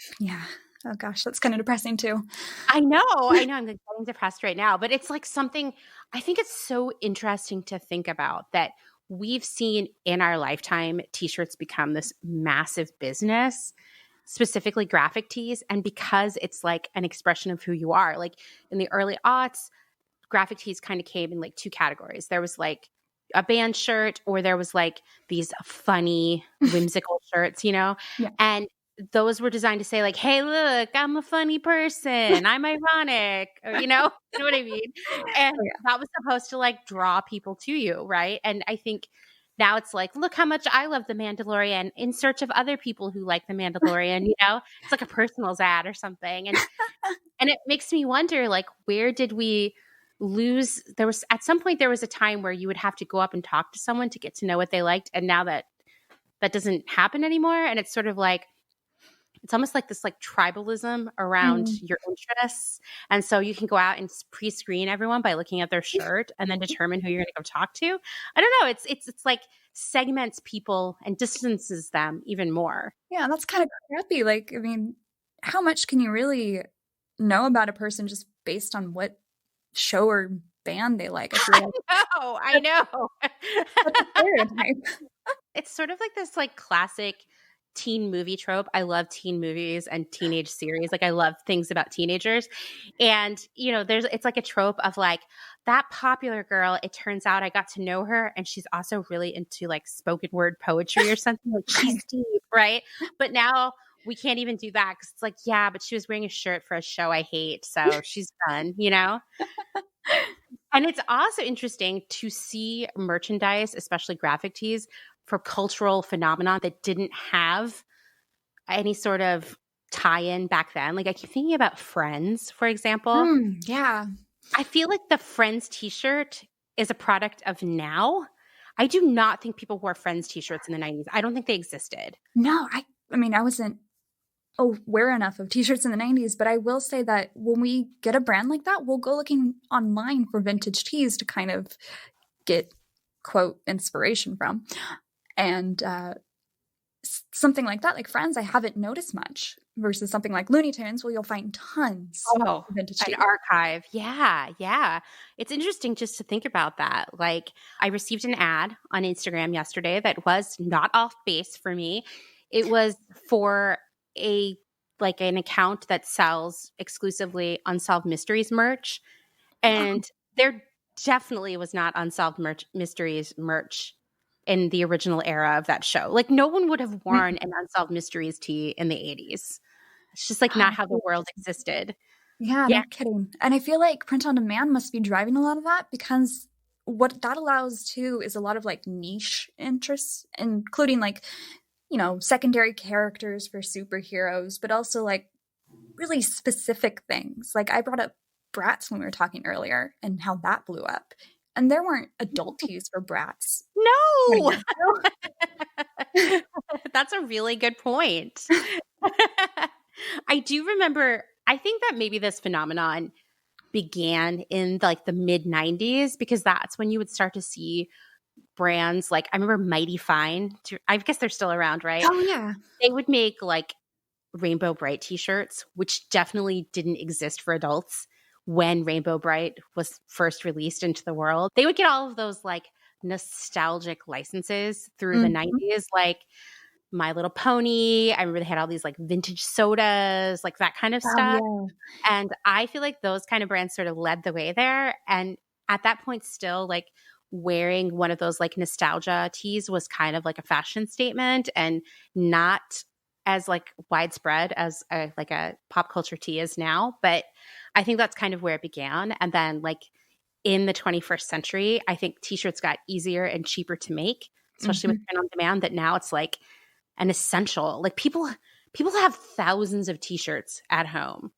Oh gosh, that's kind of depressing too. I know. I'm getting depressed right now, but it's like something, I think it's so interesting to think about, that we've seen in our lifetime t-shirts become this massive business, specifically graphic tees. And because it's like an expression of who you are, like in the early aughts, graphic tees kind of came in like two categories. There was like a band shirt, or there was like these funny, whimsical shirts, Yeah. and those were designed to say, like, hey, look, I'm a funny person. I'm ironic. Or, you know what I mean? And that was supposed to, like, draw people to you, right? And I think now it's like, look how much I love The Mandalorian, in search of other people who like The Mandalorian, It's like a personals ad or something. And it makes me wonder, like, where did we lose? There was, at some point, there was a time where you would have to go up and talk to someone to get to know what they liked. And now that doesn't happen anymore. And it's sort of like, it's almost like this, like, tribalism around your interests. And so you can go out and pre-screen everyone by looking at their shirt and then determine who you're going to go talk to. I don't know. It's like segments people and distances them even more. Yeah, that's kind of crappy. Like, I mean, how much can you really know about a person just based on what show or band they like? I know. That's a stereotype. It's sort of like this, like, classic teen movie trope. I love teen movies and teenage series. Like, I love things about teenagers. And, it's like a trope of, like, that popular girl, it turns out I got to know her and she's also really into, like, spoken word poetry or something. Like, she's deep, right? But now we can't even do that, because it's like, yeah, but she was wearing a shirt for a show I hate, so she's done, And it's also interesting to see merchandise, especially graphic tees, for cultural phenomena that didn't have any sort of tie-in back then. Like, I keep thinking about Friends, for example. Yeah. I feel like the Friends t-shirt is a product of now. I do not think people wore Friends t-shirts in the 90s. I don't think they existed. No, I mean, I wasn't aware enough of t-shirts in the 90s, but I will say that when we get a brand like that, we'll go looking online for vintage tees to kind of get, quote, inspiration from. And something like that, like Friends, I haven't noticed much, versus something like Looney Tunes, where you'll find tons of vintage tees. An archive. Yeah. It's interesting just to think about that. Like, I received an ad on Instagram yesterday that was not off base for me. It was for an account that sells exclusively Unsolved Mysteries merch. And there definitely was not Unsolved Mysteries merch in the original era of that show. Like, no one would have worn an Unsolved Mysteries tee in the 80s. It's just, like, not how the world existed. Yeah, no kidding. And I feel like print on demand must be driving a lot of that, because what that allows too is a lot of, like, niche interests, including, like, secondary characters for superheroes, but also, like, really specific things. Like, I brought up Bratz when we were talking earlier and how that blew up. And there weren't adult tees for Bratz. No! That's a really good point. I do remember, I think that maybe this phenomenon began in, like, the mid-90s, because that's when you would start to see brands, like I remember Mighty Fine. I guess they're still around, right? Oh, yeah. They would make like Rainbow Bright t-shirts, which definitely didn't exist for adults when Rainbow Bright was first released into the world. They would get all of those like nostalgic licenses through the 90s, like My Little Pony. I remember they had all these like vintage sodas, like that kind of stuff. Yeah. And I feel like those kind of brands sort of led the way there. And at that point still, like wearing one of those like nostalgia tees was kind of like a fashion statement and not as like widespread as like a pop culture tee is now. But I think that's kind of where it began. And then like in the 21st century, I think t-shirts got easier and cheaper to make, especially with print on demand, that now it's like an essential. Like people have thousands of t-shirts at home,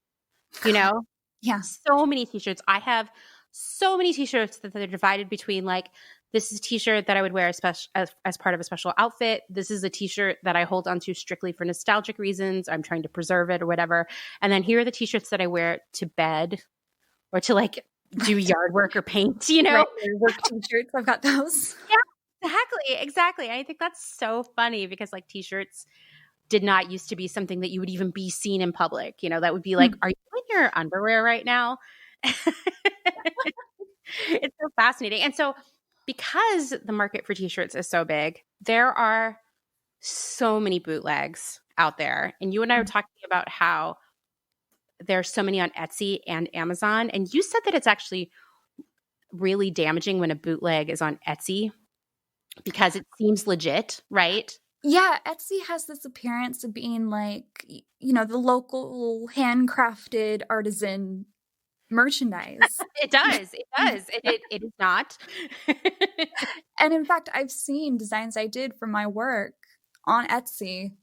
you know? Yeah. So many t-shirts. I have so many t-shirts that they're divided between like, this is a t-shirt that I would wear as part of a special outfit. This is a t-shirt that I hold onto strictly for nostalgic reasons. I'm trying to preserve it or whatever. And then here are the t-shirts that I wear to bed or to like do yard work or paint, you know? Right, work t-shirts. I've got those. Yeah, exactly. I think that's so funny because like t-shirts did not used to be something that you would even be seen in public. You know, that would be like, are you in your underwear right now? It's so fascinating. And so because the market for t-shirts is so big, there are so many bootlegs out there. And you and I were talking about how there's so many on Etsy and Amazon. And you said that it's actually really damaging when a bootleg is on Etsy because it seems legit, right? Yeah, Etsy has this appearance of being like, you know, the local handcrafted artisan merchandise. It does. It is not. And in fact, I've seen designs I did for my work on Etsy,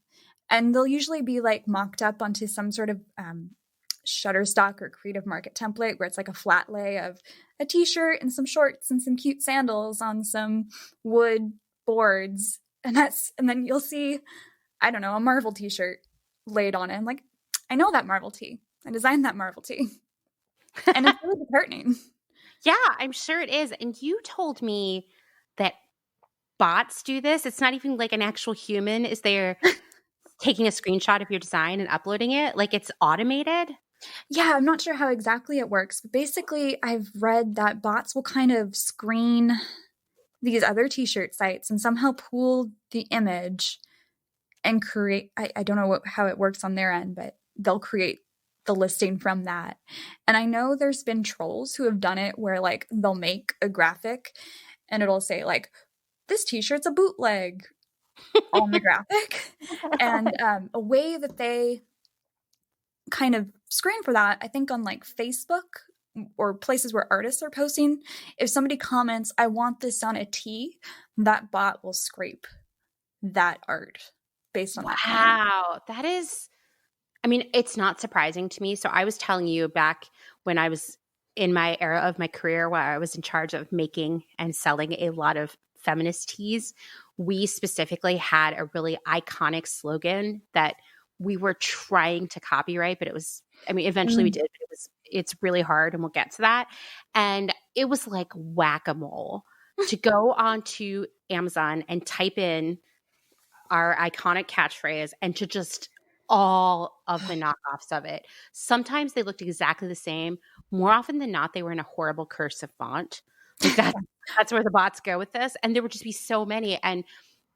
and they'll usually be like mocked up onto some sort of Shutterstock or Creative Market template where it's like a flat lay of a t-shirt and some shorts and some cute sandals on some wood boards. And then you'll see, I don't know, a Marvel t-shirt laid on it. I'm like, I know that Marvel tee. I designed that Marvel tee. And it's really disheartening. Yeah, I'm sure it is. And you told me that bots do this. It's not even like an actual human is there taking a screenshot of your design and uploading it. Like it's automated. Yeah, I'm not sure how exactly it works, but basically I've read that bots will kind of screen these other t-shirt sites and somehow pool the image and create, I don't know how it works on their end, but they'll create the listing from that. And I know there's been trolls who have done it where like they'll make a graphic and it'll say like, this t-shirt's a bootleg on the graphic. And a way that they kind of screen for that, I think on like Facebook or places where artists are posting, if somebody comments, I want this on a tee, that bot will scrape that art based on that. Wow. That is, I mean, it's not surprising to me. So I was telling you back when I was in my era of my career where I was in charge of making and selling a lot of feminist tees, we specifically had a really iconic slogan that we were trying to copyright, but it was, I mean, eventually we did, but it's really hard and we'll get to that. And it was like whack-a-mole to go onto Amazon and type in our iconic catchphrase and to just all of the knockoffs of it. Sometimes they looked exactly the same. More often than not, they were in a horrible cursive font. Like that's where the bots go with this. And there would just be so many. And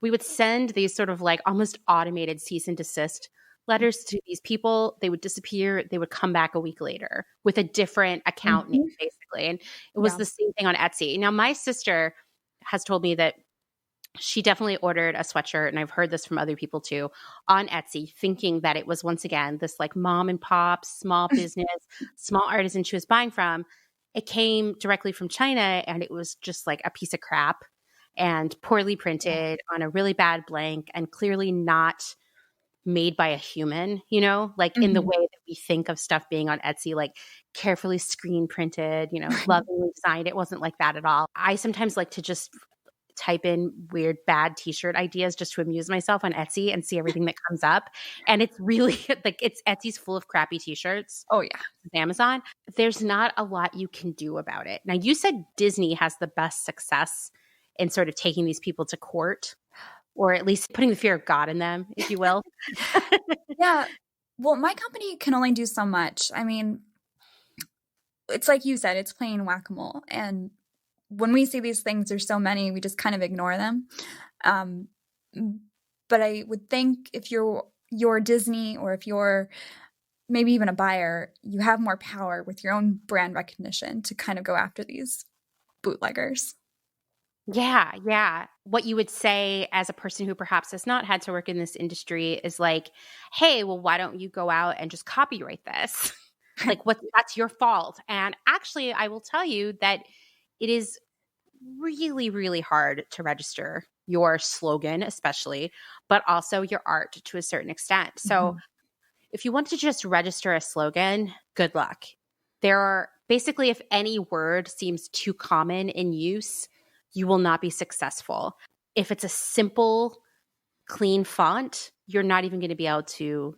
we would send these sort of like almost automated cease and desist letters to these people. They would disappear. They would come back a week later with a different account name, basically. And it was the same thing on Etsy. Now, my sister has told me that she definitely ordered a sweatshirt, and I've heard this from other people too, on Etsy, thinking that it was once again this like mom and pop, small business, small artisan she was buying from. It came directly from China, and it was just like a piece of crap and poorly printed on a really bad blank and clearly not made by a human, you know, like in the way that we think of stuff being on Etsy, like carefully screen printed, you know, lovingly designed. It wasn't like that at all. I sometimes like to just type in weird, bad t-shirt ideas just to amuse myself on Etsy and see everything that comes up. And it's really like, it's Etsy's full of crappy t-shirts. Oh yeah. Amazon. There's not a lot you can do about it. Now you said Disney has the best success in sort of taking these people to court, or at least putting the fear of God in them, if you will. Yeah. Well, my company can only do so much. I mean, it's like you said, it's playing whack-a-mole. And when we see these things, there's so many, we just kind of ignore them. But I would think if you're Disney, or if you're maybe even a buyer, you have more power with your own brand recognition to kind of go after these bootleggers. Yeah, yeah. What you would say as a person who perhaps has not had to work in this industry is like, hey, well, why don't you go out and just copyright this? Like, that's your fault. And actually, I will tell you that it is really, really hard to register your slogan, especially, but also your art to a certain extent. So if you want to just register a slogan, good luck. There are basically, if any word seems too common in use, you will not be successful. If it's a simple, clean font, you're not even going to be able to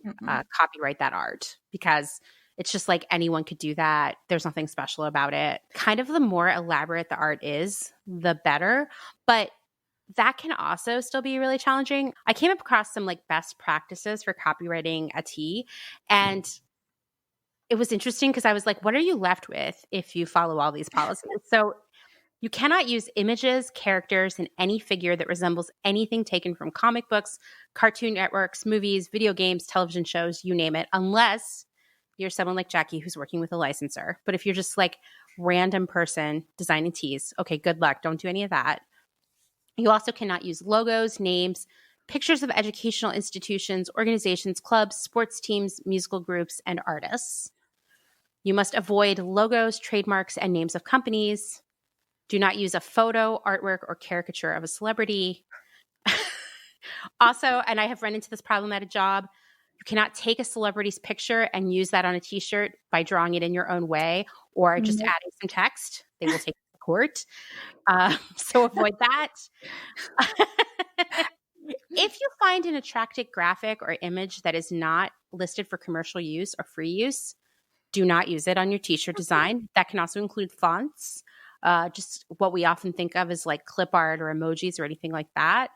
copyright that art, because it's just like anyone could do that. There's nothing special about it. Kind of the more elaborate the art is, the better. But that can also still be really challenging. I came across some like best practices for copywriting a tea, and it was interesting because I was like, what are you left with if you follow all these policies? So you cannot use images, characters, and any figure that resembles anything taken from comic books, cartoon networks, movies, video games, television shows, you name it, unless you're someone like Jackie who's working with a licensor. But if you're just like random person designing teas, okay, good luck. Don't do any of that. You also cannot use logos, names, pictures of educational institutions, organizations, clubs, sports teams, musical groups, and artists. You must avoid logos, trademarks, and names of companies. Do not use a photo, artwork, or caricature of a celebrity. Also, and I have run into this problem at a job, you cannot take a celebrity's picture and use that on a T-shirt by drawing it in your own way or just adding some text. They will take it to court. So avoid that. If you find an attractive graphic or image that is not listed for commercial use or free use, do not use it on your T-shirt design. That can also include fonts, just what we often think of as like clip art or emojis or anything like that.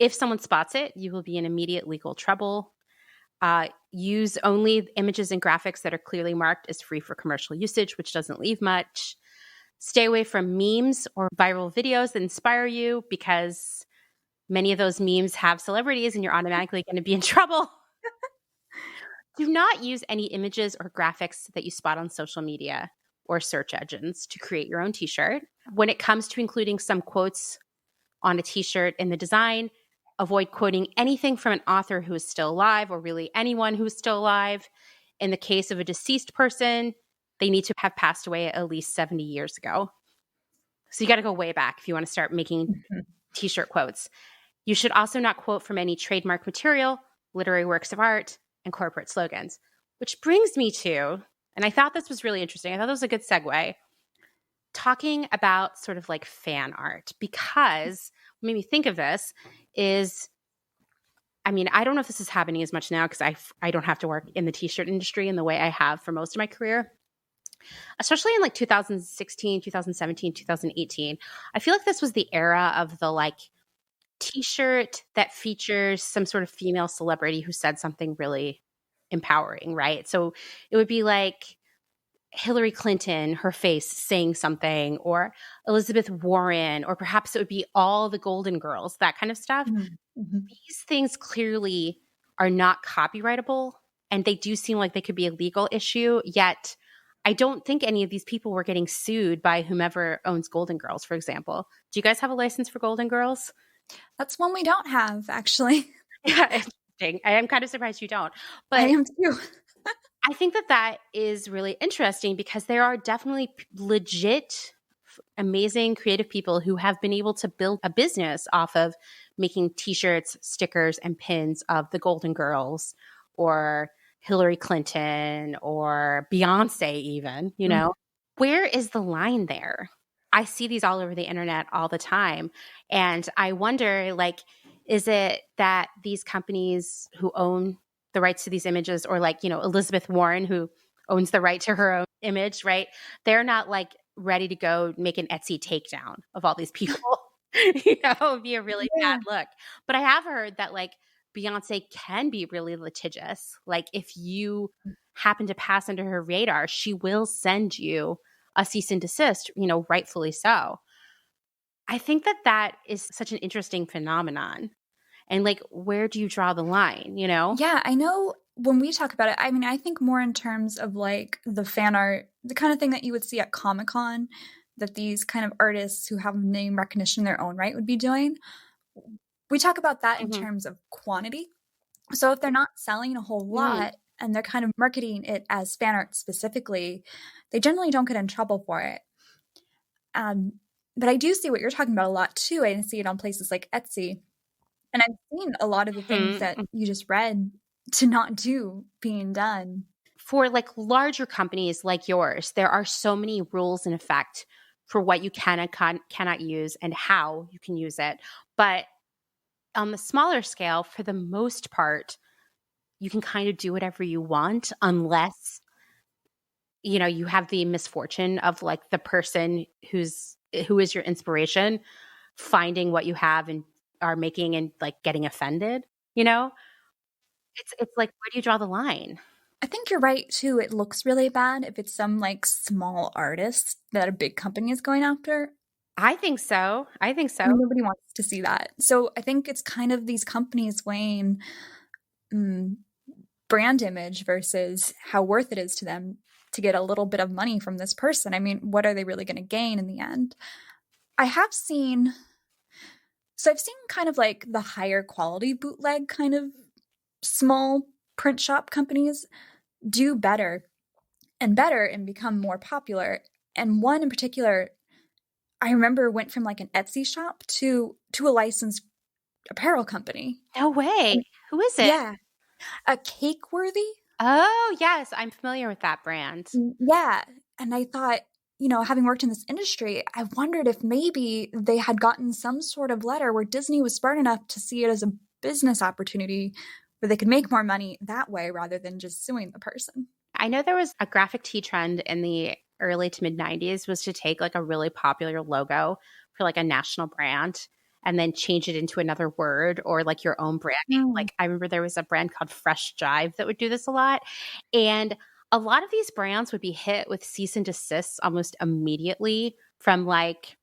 If someone spots it, you will be in immediate legal trouble. Use only images and graphics that are clearly marked as free for commercial usage, which doesn't leave much. Stay away from memes or viral videos that inspire you, because many of those memes have celebrities and you're automatically going to be in trouble. Do not use any images or graphics that you spot on social media or search engines to create your own T-shirt. When it comes to including some quotes on a T-shirt in the design, avoid quoting anything from an author who is still alive, or really anyone who is still alive. In the case of a deceased person, they need to have passed away at least 70 years ago. So you got to go way back if you want to start making T-shirt quotes. You should also not quote from any trademark material, literary works of art, and corporate slogans. Which brings me to, and I thought this was really interesting, I thought that was a good segue, talking about sort of like fan art, because what made me think of this is, I mean, I don't know if this is happening as much now because I don't have to work in the T-shirt industry in the way I have for most of my career, especially in like 2016, 2017, 2018. I feel like this was the era of the like T-shirt that features some sort of female celebrity who said something really empowering, right? So it would be like Hillary Clinton, her face saying something, or Elizabeth Warren, or perhaps it would be all the Golden Girls, that kind of stuff. These things clearly are not copyrightable, and they do seem like they could be a legal issue, yet I don't think any of these people were getting sued by whomever owns Golden Girls, for example. Do you guys have a license for Golden Girls? That's one we don't have, actually. Yeah, interesting. I am kind of surprised you don't. But I am too. I think that is really interesting because there are definitely legit, amazing, creative people who have been able to build a business off of making T-shirts, stickers, and pins of the Golden Girls or Hillary Clinton or Beyonce even, you know? Where is the line there? I see these all over the internet all the time. And I wonder, like, is it that these companies who own the rights to these images, or like, you know, Elizabeth Warren, who owns the right to her own image, right? They're not like ready to go make an Etsy takedown of all these people. It would be a really Yeah. bad look. But I have heard that like Beyonce can be really litigious. Like if you happen to pass under her radar, she will send you a cease and desist, rightfully so. I think that that is such an interesting phenomenon. And like, where do you draw the line, Yeah, I know when we talk about it, I mean, I think more in terms of like the fan art, the kind of thing that you would see at Comic-Con, that these kind of artists who have name recognition in their own right would be doing. We talk about that in Mhm. terms of quantity. So if they're not selling a whole lot and they're kind of marketing it as fan art specifically, they generally don't get in trouble for it. But I do see what you're talking about a lot too. I see it on places like Etsy. And I've seen a lot of the things that you just read to not do being done. For like larger companies like yours, there are so many rules in effect for what you can and cannot use and how you can use it. But on the smaller scale, for the most part, you can kind of do whatever you want unless, you have the misfortune of like the person who is your inspiration finding what you have and are making and like getting offended, It's like, where do you draw the line? I think you're right too. It looks really bad if it's some like small artist that a big company is going after. I think so. Nobody wants to see that. So I think it's kind of these companies weighing brand image versus how worth it is to them to get a little bit of money from this person. I mean, what are they really going to gain in the end? I've seen kind of like the higher quality bootleg kind of small print shop companies do better and become more popular. And one in particular, I remember went from like an Etsy shop to a licensed apparel company. No way. Who is it? Yeah. A Cakeworthy. Oh, yes. I'm familiar with that brand. Yeah. And I thought, having worked in this industry, I wondered if maybe they had gotten some sort of letter where Disney was smart enough to see it as a business opportunity where they could make more money that way rather than just suing the person. I know there was a graphic tee trend in the early to mid 90s was to take like a really popular logo for like a national brand and then change it into another word or like your own brand. Like I remember there was a brand called Fresh Jive that would do this a lot. And a lot of these brands would be hit with cease and desists almost immediately from like,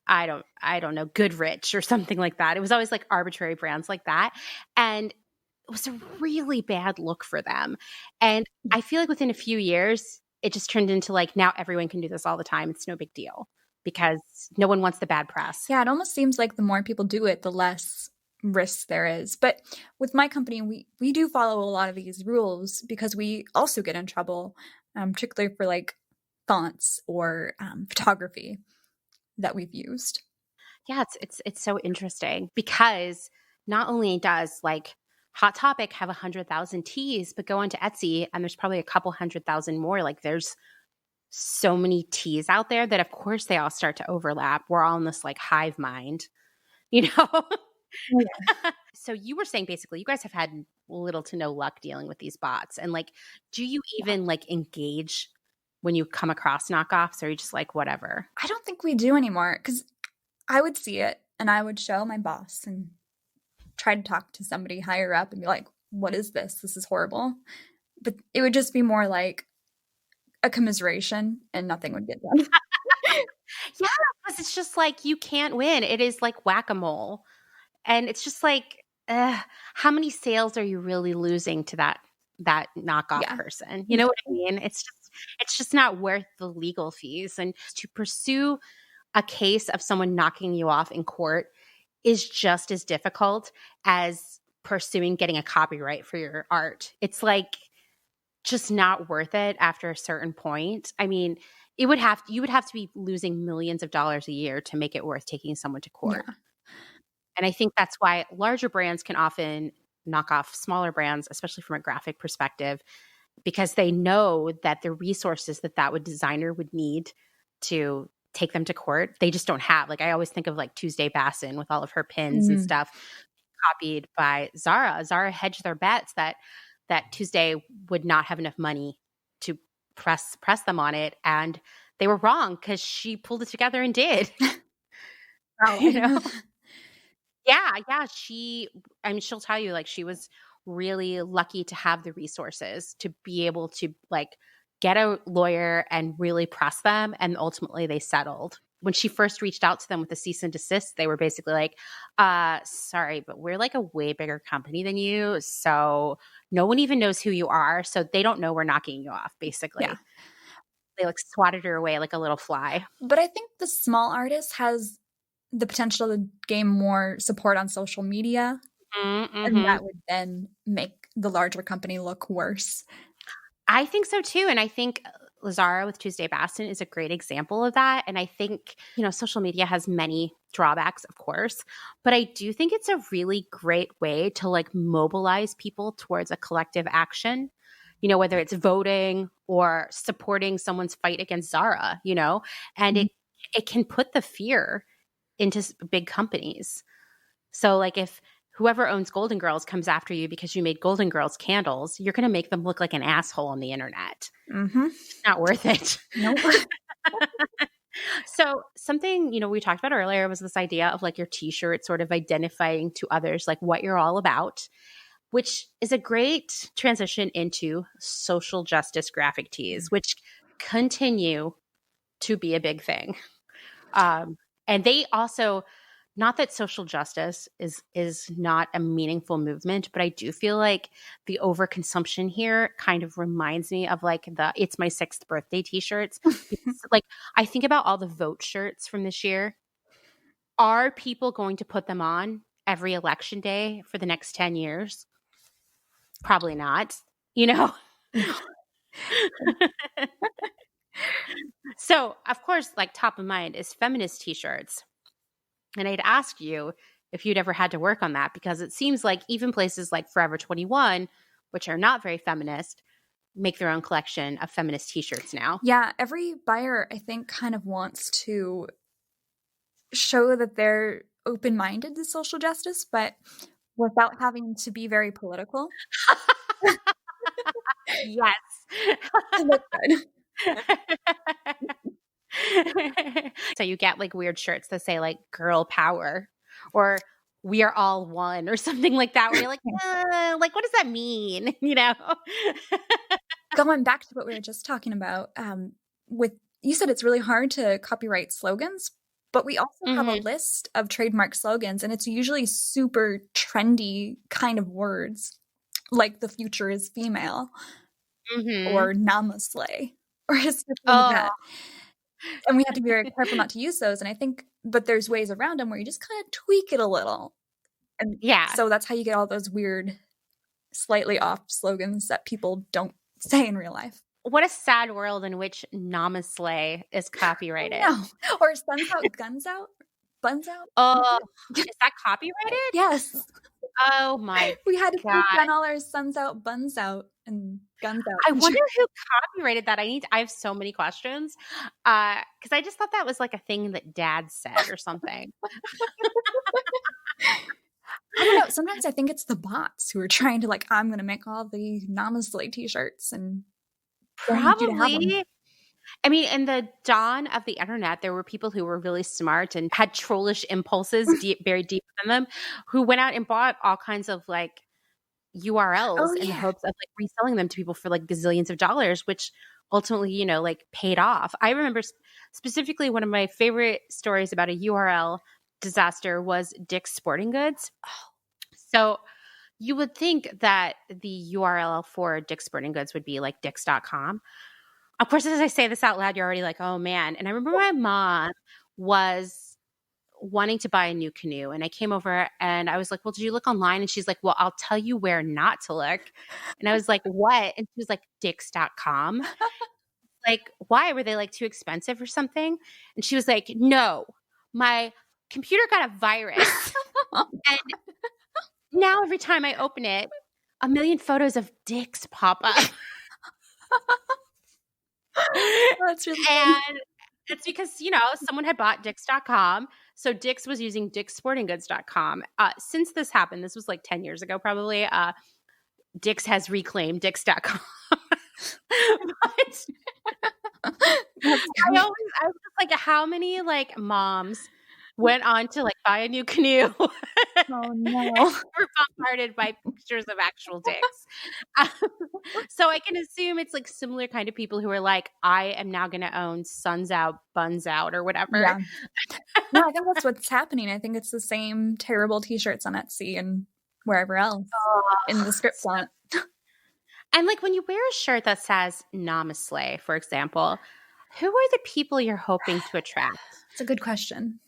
I don't know, Goodrich or something like that. It was always like arbitrary brands like that. And it was a really bad look for them. And I feel like within a few years, it just turned into like, now everyone can do this all the time. It's no big deal because no one wants the bad press. Yeah, it almost seems like the more people do it, the less risk there is. But with my company, we do follow a lot of these rules because we also get in trouble, particularly for like fonts or photography that we've used. Yeah, it's so interesting because not only does like Hot Topic have 100,000 tees, but go onto Etsy and there's probably a couple 100,000 more. Like there's so many tees out there that of course they all start to overlap. We're all in this like hive mind, Yeah. So you were saying basically you guys have had little to no luck dealing with these bots. And like, do you even like engage when you come across knockoffs or are you just like, whatever? I don't think we do anymore because I would see it and I would show my boss and try to talk to somebody higher up and be like, what is this? This is horrible. But it would just be more like a commiseration and nothing would get done. Yeah, because it's just like you can't win. It is like whack-a-mole. And it's just like, how many sales are you really losing to that knockoff person? You know what I mean? It's just not worth the legal fees. And to pursue a case of someone knocking you off in court is just as difficult as pursuing getting a copyright for your art. It's like just not worth it after a certain point. I mean, you would have to be losing millions of dollars a year to make it worth taking someone to court. Yeah. And I think that's why larger brands can often knock off smaller brands, especially from a graphic perspective, because they know that the resources that designer would need to take them to court, they just don't have. Like I always think of like Tuesday Bassin with all of her pins and stuff copied by Zara. Zara hedged their bets that Tuesday would not have enough money to press them on it. And they were wrong because she pulled it together and did. you know? Yeah. She'll tell you, like, she was really lucky to have the resources to be able to, like, get a lawyer and really press them. And ultimately they settled. When she first reached out to them with a cease and desist, they were basically like, sorry, but we're like a way bigger company than you. So no one even knows who you are. So they don't know we're knocking you off, basically. Yeah. They like swatted her away like a little fly. But I think the small artist has the potential to gain more support on social media. Mm-hmm. And that would then make the larger company look worse. I think so too. And I think Lazara with Tuesday Baston is a great example of that. And I think, social media has many drawbacks, of course, but I do think it's a really great way to like mobilize people towards a collective action, whether it's voting or supporting someone's fight against Zara, and it can put the fear into big companies. So like if whoever owns Golden Girls comes after you because you made Golden Girls candles, you're going to make them look like an asshole on the internet. Mm-hmm. It's not worth it. Nope. So something, we talked about earlier was this idea of like your T-shirt sort of identifying to others like what you're all about, which is a great transition into social justice graphic tees, which continue to be a big thing. And they also, not that social justice is not a meaningful movement, but I do feel like the overconsumption here kind of reminds me of like the "It's My Sixth Birthday" T-shirts. Like I think about all the vote shirts from this year. Are people going to put them on every election day for the next 10 years? Probably not, So, of course, like top of mind is feminist T-shirts. And I'd ask you if you'd ever had to work on that, because it seems like even places like Forever 21, which are not very feminist, make their own collection of feminist T-shirts now. Yeah, every buyer, I think, kind of wants to show that they're open-minded to social justice, but without having to be very political. Yes. To look good. So you get like weird shirts that say like "girl power" or "we are all one" or something like that, where you're like, like what does that mean? Going back to what we were just talking about, you said it's really hard to copyright slogans, but we also have a list of trademark slogans, and it's usually super trendy kind of words, like "the future is female" or "namaste" or something like that. And we have to be very careful not to use those. And I think, but there's ways around them where you just kind of tweak it a little. And so that's how you get all those weird, slightly off slogans that people don't say in real life. What a sad world in which namaste is copyrighted. No. Or "suns out, guns out, buns out." Oh, is that copyrighted? Yes. Oh my We had to God. put down all our "suns out, buns out, and guns out." I wonder who copyrighted that. I have so many questions. Because I just thought that was like a thing that Dad said or something. I don't know. Sometimes I think it's the bots who are trying to like, I'm going to make all the namaste T-shirts and probably. I mean, in the dawn of the internet, there were people who were really smart and had trollish impulses very deep within them, who went out and bought all kinds of like URLs in the hopes of like reselling them to people for like gazillions of dollars, which ultimately, like paid off. I remember specifically one of my favorite stories about a URL disaster was Dick's Sporting Goods. So you would think that the URL for Dick's Sporting Goods would be like dicks.com. Of course, as I say this out loud, you're already like, oh man. And I remember my mom was wanting to buy a new canoe. And I came over and I was like, well, did you look online? And she's like, well, I'll tell you where not to look. And I was like, what? And she was like, dicks.com. Like, why? Were they like too expensive or something? And she was like, no, my computer got a virus. And now every time I open it, a million photos of dicks pop up. That's really funny. And it's because, someone had bought dicks.com. So Dick's was using dicksportinggoods.com. Since this happened, this was like 10 years ago probably, Dick's has reclaimed dicks.com. But I was just like, how many like moms went on to like buy a new canoe. Oh no. We're bombarded by pictures of actual dicks. So I can assume it's like similar kind of people who are like, I am now going to own Suns Out, Buns Out, or whatever. Yeah. No, I think that's what's happening. I think it's the same terrible T-shirts on Etsy and wherever else in the script font. And like when you wear a shirt that says Namaste, for example, who are the people you're hoping to attract? It's a good question.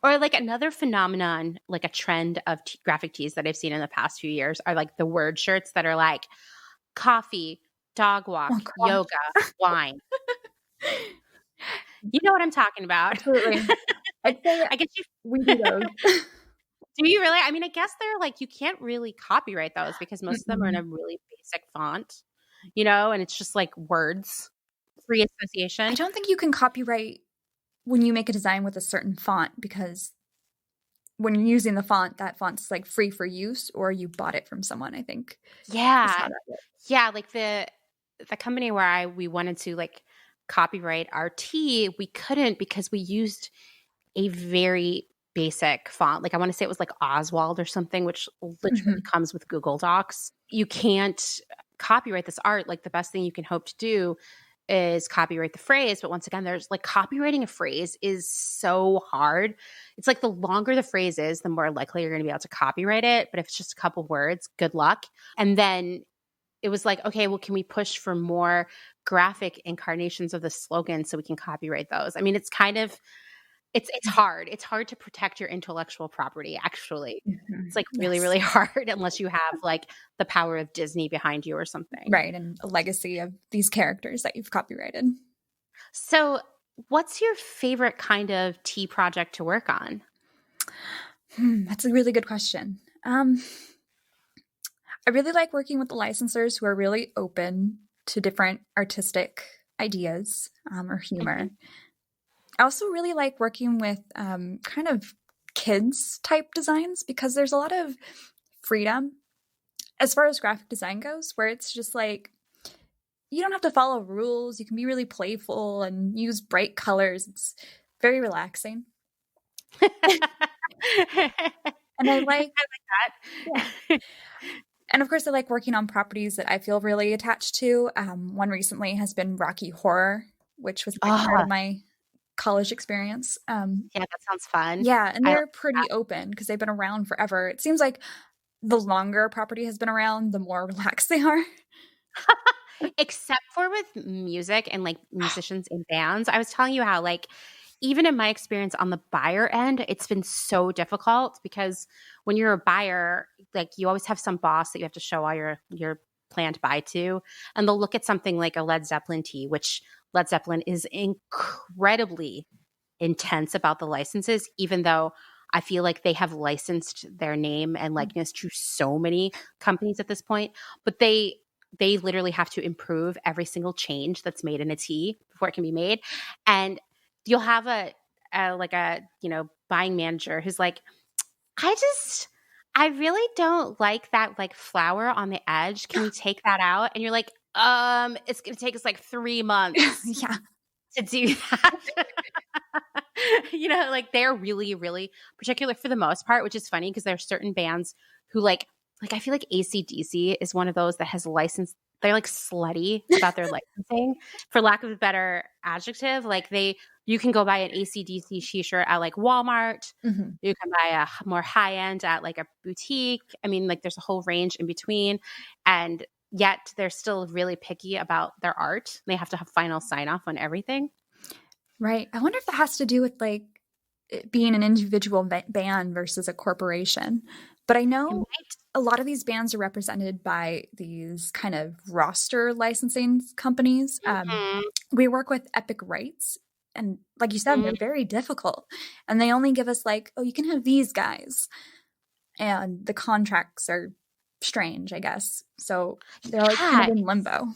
Or like another phenomenon, like a trend of graphic tees that I've seen in the past few years are like the word shirts that are like coffee, dog walk, yoga, wine. You know what I'm talking about. Absolutely. I'd say I guess we do those. Do you really? I mean, I guess they're like, you can't really copyright those because most of them are in a really basic font, and it's just like words, free association. I don't think you can copyright when you make a design with a certain font, because when you're using the font, that font's like free for use, or you bought it from someone, I think. Yeah. Yeah. Like the company where we wanted to like copyright our tea, we couldn't because we used a very basic font. Like I want to say it was like Oswald or something, which literally comes with Google Docs. You can't copyright this art. Like the best thing you can hope to do is copyright the phrase. But once again, there's like copywriting a phrase is so hard. It's like the longer the phrase is, the more likely you're going to be able to copyright it. But if it's just a couple words, good luck. And then it was like, okay, well, can we push for more graphic incarnations of the slogan so we can copyright those? I mean, it's kind of, it's hard. It's hard to protect your intellectual property, actually. It's like really, really hard unless you have like the power of Disney behind you or something. Right. And a legacy of these characters that you've copyrighted. So what's your favorite kind of tea project to work on? That's a really good question. I really like working with the licensors who are really open to different artistic ideas or humor. I also really like working with kind of kids type designs, because there's a lot of freedom as far as graphic design goes, where it's just like, you don't have to follow rules. You can be really playful and use bright colors. It's very relaxing. And I like that. Yeah. And of course, I like working on properties that I feel really attached to. One recently has been Rocky Horror, which was a big part of my college experience. Yeah, that sounds fun. Yeah, and they're pretty open because they've been around forever. It seems like the longer a property has been around, the more relaxed they are. Except for with music and like musicians in bands. I was telling you how like even in my experience on the buyer end, it's been so difficult because when you're a buyer, like you always have some boss that you have to show all your plan to buy to, and they'll look at something like a Led Zeppelin tee, which Led Zeppelin is incredibly intense about the licenses, even though I feel like they have licensed their name and likeness to so many companies at this point, but they literally have to improve every single change that's made in a tee before it can be made. And you'll have a buying manager who's like, I really don't like that like flower on the edge. Can we take that out? And you're like, it's going to take us like 3 months to do that. Like they're really, really particular for the most part, which is funny because there are certain bands who like I feel like AC/DC is one of those that has licensed. They're like slutty about their licensing, for lack of a better adjective. Like you can go buy an AC/DC T-shirt at like Walmart. Mm-hmm. You can buy a more high end at like a boutique. I mean, like there's a whole range in between, and yet they're still really picky about their art. They have to have final sign off on everything. Right. I wonder if that has to do with like it being an individual band versus a corporation. But I know a lot of these bands are represented by these kind of roster licensing companies. We work with Epic Rights. And like you said, they're very difficult. And they only give us like, oh, you can have these guys. And the contracts are strange, I guess. So they're like kind of in limbo.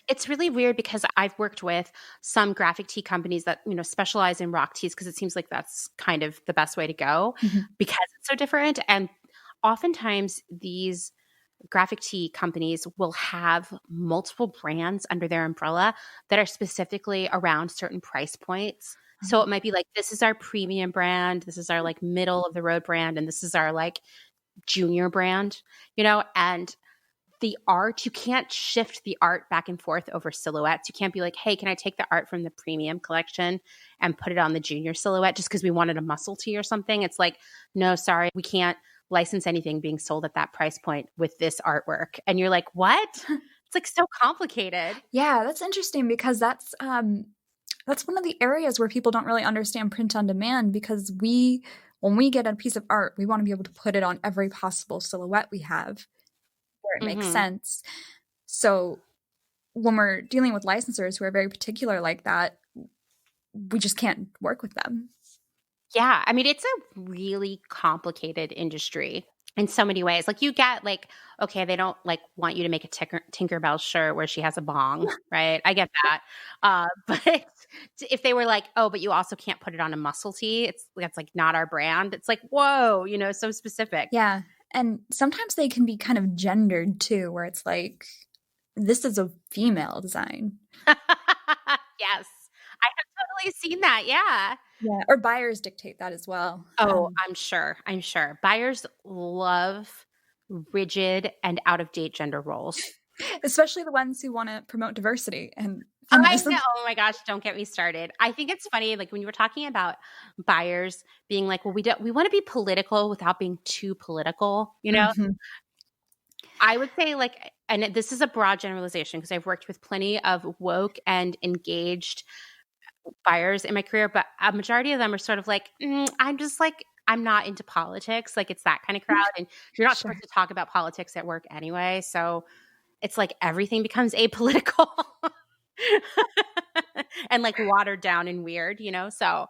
It's really weird because I've worked with some graphic tee companies that, specialize in rock tees because it seems like that's kind of the best way to go because it's so different. And oftentimes these graphic tee companies will have multiple brands under their umbrella that are specifically around certain price points So it might be like, this is our premium brand, this is our like middle of the road brand, and this is our like junior brand, and the art, you can't shift the art back and forth over silhouettes. You can't be like, hey, can I take the art from the premium collection and put it on the junior silhouette just because we wanted a muscle tee or something? It's like, no, sorry, we can't license anything being sold at that price point with this artwork. And you're like, what? It's like so complicated. Yeah, that's interesting because that's one of the areas where people don't really understand print on demand, because when we get a piece of art, we want to be able to put it on every possible silhouette we have where it makes sense. So when we're dealing with licensors who are very particular like that, we just can't work with them. Yeah. I mean, it's a really complicated industry in so many ways. Like you get like, okay, they don't like want you to make a Tinkerbell shirt where she has a bong, right? I get that. But if they were like, oh, but you also can't put it on a muscle tee, that's like not our brand. It's like, whoa, so specific. Yeah. And sometimes they can be kind of gendered too, where it's like, this is a female design. Yes. I have totally seen that. Yeah. Yeah. Or buyers dictate that as well. Oh, I'm sure. Buyers love rigid and out of date gender roles. Especially the ones who want to promote diversity and feminism. I know. Oh my gosh, don't get me started. I think it's funny, like when you were talking about buyers being like, well, we want to be political without being too political, I would say like, and this is a broad generalization because I've worked with plenty of woke and engaged buyers in my career, but a majority of them are sort of like, I'm just like, I'm not into politics. Like it's that kind of crowd. And you're not supposed to talk about politics at work anyway. So it's like everything becomes apolitical and like watered down and weird, So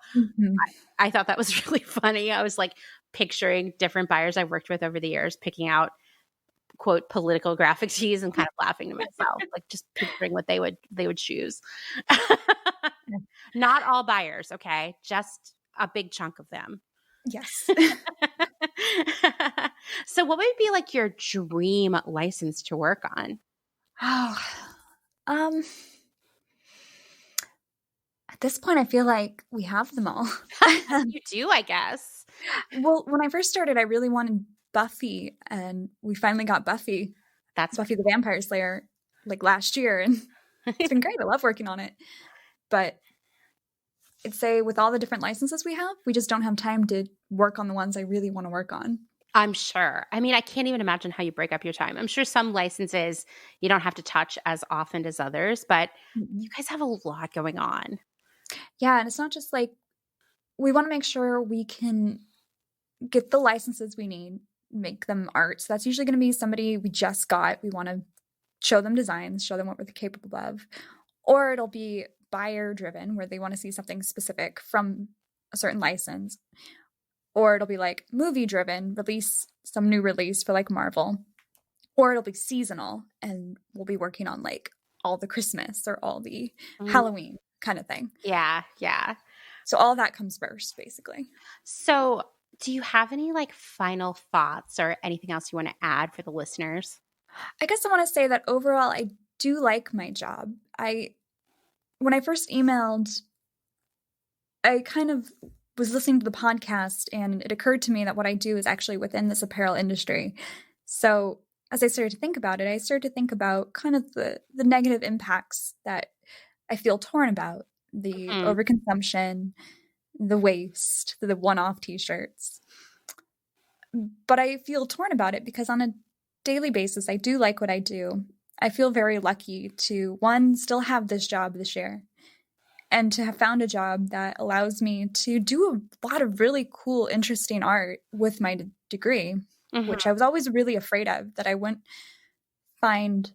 I thought that was really funny. I was like picturing different buyers I've worked with over the years, picking out quote political graphic tees and kind of laughing to myself, like just picturing what they would choose. Not all buyers, okay? Just a big chunk of them. Yes. So what would be like your dream license to work on? At this point, I feel like we have them all. You do, I guess. Well, when I first started, I really wanted Buffy, and we finally got Buffy. That's Buffy the Vampire Slayer, like last year, and it's been great. I love working on it. But I'd say with all the different licenses we have, we just don't have time to work on the ones I really want to work on. I'm sure. I mean, I can't even imagine how you break up your time. I'm sure some licenses you don't have to touch as often as others, but you guys have a lot going on. Yeah, and it's not just like we want to make sure we can get the licenses we need, make them art. So that's usually going to be somebody we just got. We want to show them designs, show them what we're capable of. Or it'll be buyer driven, where they want to see something specific from a certain license. Or it'll be like movie driven, release some new release for like Marvel. Or it'll be seasonal, and we'll be working on like all the Christmas or all the Halloween kind of thing. Yeah, yeah. So all that comes first, basically. So do you have any like final thoughts or anything else you want to add for the listeners? I guess I want to say that overall, I do like my job. When I first emailed, I kind of was listening to the podcast, and it occurred to me that what I do is actually within this apparel industry. So as I started to think about it, I started to think about kind of the negative impacts that I feel torn about, the overconsumption, the waste, the one-off T-shirts. But I feel torn about it because on a daily basis, I do like what I do. I feel very lucky to, one, still have this job this year, and to have found a job that allows me to do a lot of really cool, interesting art with my degree, which I was always really afraid of, that I wouldn't find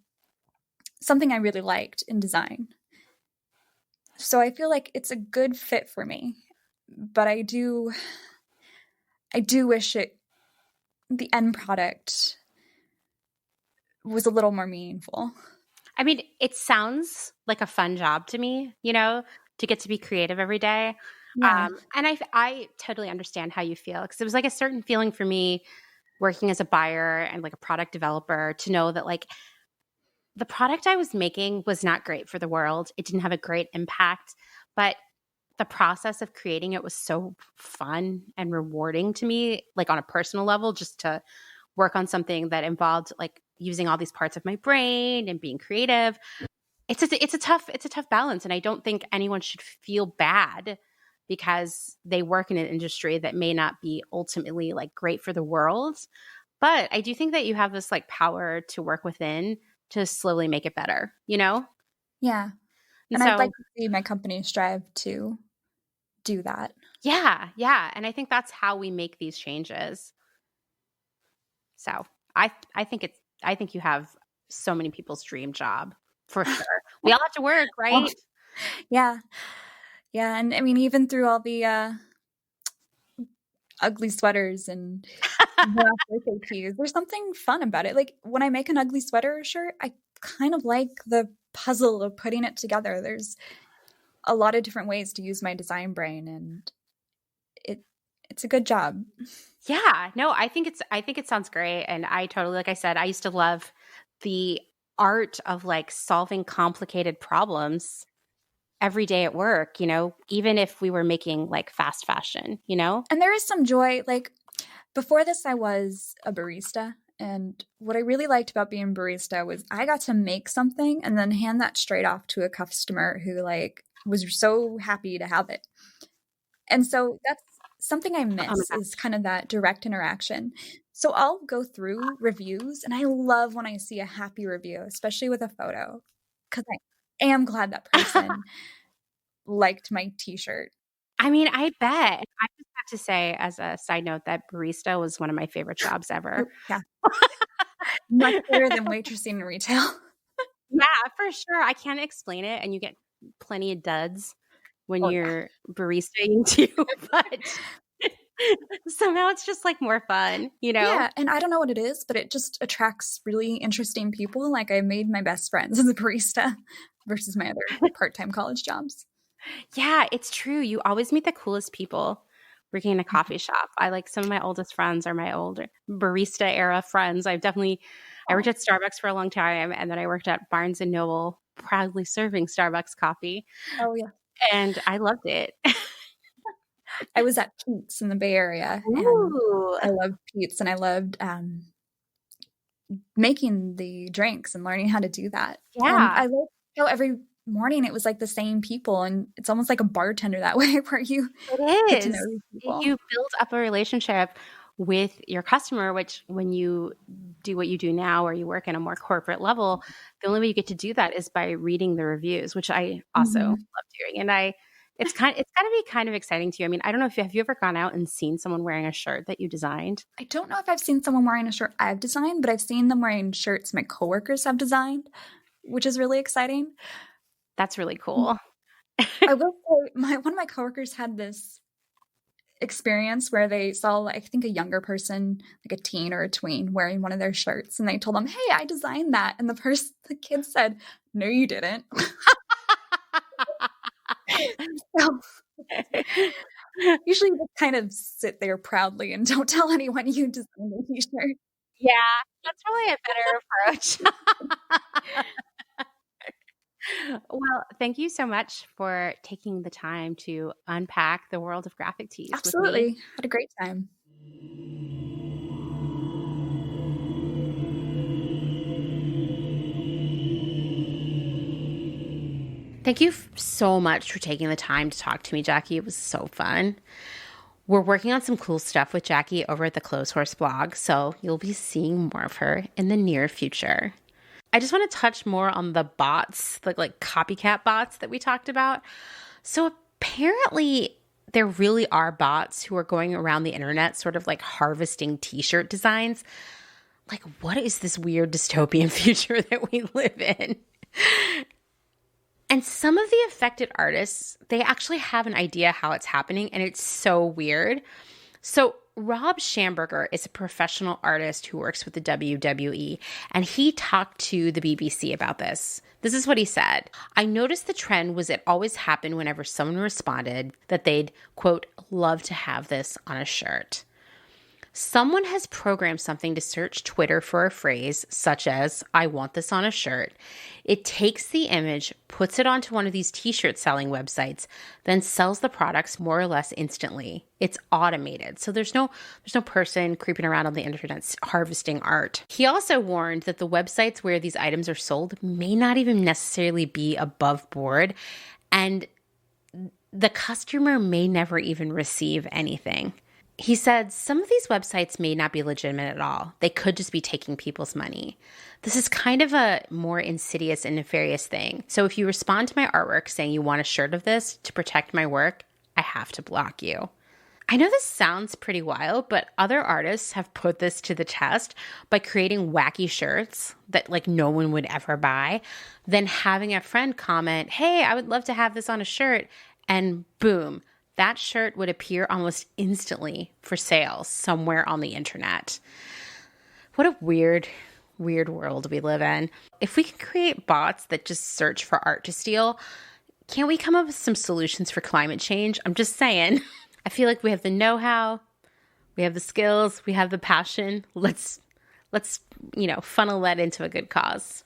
something I really liked in design. So I feel like it's a good fit for me, but I do wish the end product was a little more meaningful. I mean, it sounds like a fun job to me, to get to be creative every day. Yeah. And I totally understand how you feel, because it was like a certain feeling for me working as a buyer and like a product developer to know that like the product I was making was not great for the world. It didn't have a great impact, but the process of creating it was so fun and rewarding to me, like on a personal level, just to work on something that involved like using all these parts of my brain and being creative. It's a tough balance. And I don't think anyone should feel bad because they work in an industry that may not be ultimately like great for the world. But I do think that you have this like power to work within to slowly make it better, you know? Yeah. And I'd like to see my company strive to do that. Yeah. Yeah. And I think that's how we make these changes. So I think you have so many people's dream job for sure. We all have to work, right? Yeah. Yeah. And I mean, even through all the ugly sweaters and birthday tees, there's something fun about it. Like when I make an ugly sweater shirt, I kind of like the puzzle of putting it together. There's a lot of different ways to use my design brain, and it's a good job. Yeah, no, I think it sounds great. And I totally, like I said, I used to love the art of like solving complicated problems every day at work, you know, even if we were making like fast fashion, you know? And there is some joy. Like before this, I was a barista. And what I really liked about being a barista was I got to make something and then hand that straight off to a customer who like was so happy to have it. And so that's something I miss is kind of that direct interaction. So I'll go through reviews and I love when I see a happy review, especially with a photo, because I am glad that person liked my t-shirt. I mean, I bet. I just have to say as a side note that barista was one of my favorite jobs ever. Yeah. Much better than waitressing in retail. Yeah, for sure. I can't explain it. And you get plenty of duds when you're baristaing too, but somehow it's just like more fun, you know? Yeah, and I don't know what it is, but it just attracts really interesting people. Like I made my best friends as a barista versus my other part-time college jobs. Yeah, it's true. You always meet the coolest people working in a coffee shop. I like some of my oldest friends are my older barista era friends. I worked at Starbucks for a long time, and then I worked at Barnes and Noble, proudly serving Starbucks coffee. Oh yeah. And I loved it. I was at Pete's in the Bay Area. Ooh. And I loved Pete's, and I loved making the drinks and learning how to do that. Yeah. And I loved how every morning it was like the same people, and it's almost like a bartender that way where you get to know these people. You build up a relationship with your customer, which when you do what you do now or you work in a more corporate level, the only way you get to do that is by reading the reviews, which I also love doing. And it's got to be kind of exciting to you. I mean, I don't know have you ever gone out and seen someone wearing a shirt that you designed? I don't know if I've seen someone wearing a shirt I've designed, but I've seen them wearing shirts my coworkers have designed, which is really exciting. That's really cool. I will say one of my coworkers had this experience where they saw, I think, a younger person, like a teen or a tween, wearing one of their shirts, and they told them, "Hey, I designed that," and the kid said, "No, you didn't." So, usually, you just kind of sit there proudly and don't tell anyone you designed a t-shirt. Yeah, that's probably a better approach. Well, thank you so much for taking the time to unpack the world of graphic tees. Absolutely. With me. Had a great time. Thank you so much for taking the time to talk to me, Jackie. It was so fun. We're working on some cool stuff with Jackie over at the Clotheshorse blog, so you'll be seeing more of her in the near future. I just want to touch more on the bots, like copycat bots that we talked about. So apparently there really are bots who are going around the internet sort of like harvesting t-shirt designs. Like, what is this weird dystopian future that we live in? And some of the affected artists, they actually have an idea how it's happening, and it's so weird. So Rob Schamberger is a professional artist who works with the WWE, and he talked to the BBC about this. This is what he said. "I noticed the trend was it always happened whenever someone responded that they'd, quote, love to have this on a shirt. Someone has programmed something to search Twitter for a phrase such as, "I want this on a shirt." It takes the image, puts it onto one of these t-shirt selling websites, then sells the products more or less instantly. It's automated. So there's no person creeping around on the internet harvesting art. He also warned that the websites where these items are sold may not even necessarily be above board, and the customer may never even receive anything. He said some of these websites may not be legitimate at all. They could just be taking people's money. This is kind of a more insidious and nefarious thing. So if you respond to my artwork saying you want a shirt of this to protect my work, I have to block you. I know this sounds pretty wild, but other artists have put this to the test by creating wacky shirts that like no one would ever buy, then having a friend comment, "Hey, I would love to have this on a shirt," and boom, that shirt would appear almost instantly for sale somewhere on the internet. What a weird world we live in. If we can create bots that just search for art to steal, can't we come up with some solutions for climate change? I'm just saying. I feel like we have the know-how, we have the skills, we have the passion. Let's funnel that into a good cause.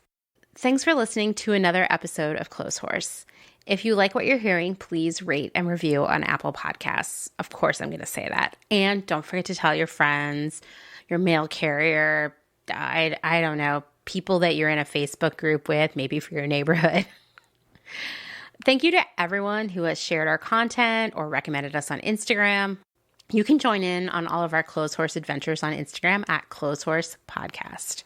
Thanks for listening to another episode of Clotheshorse. If you like what you're hearing, please rate and review on Apple Podcasts. Of course, I'm going to say that. And don't forget to tell your friends, your mail carrier, I don't know, people that you're in a Facebook group with, maybe for your neighborhood. Thank you to everyone who has shared our content or recommended us on Instagram. You can join in on all of our Clotheshorse adventures on Instagram at Clotheshorse Podcast.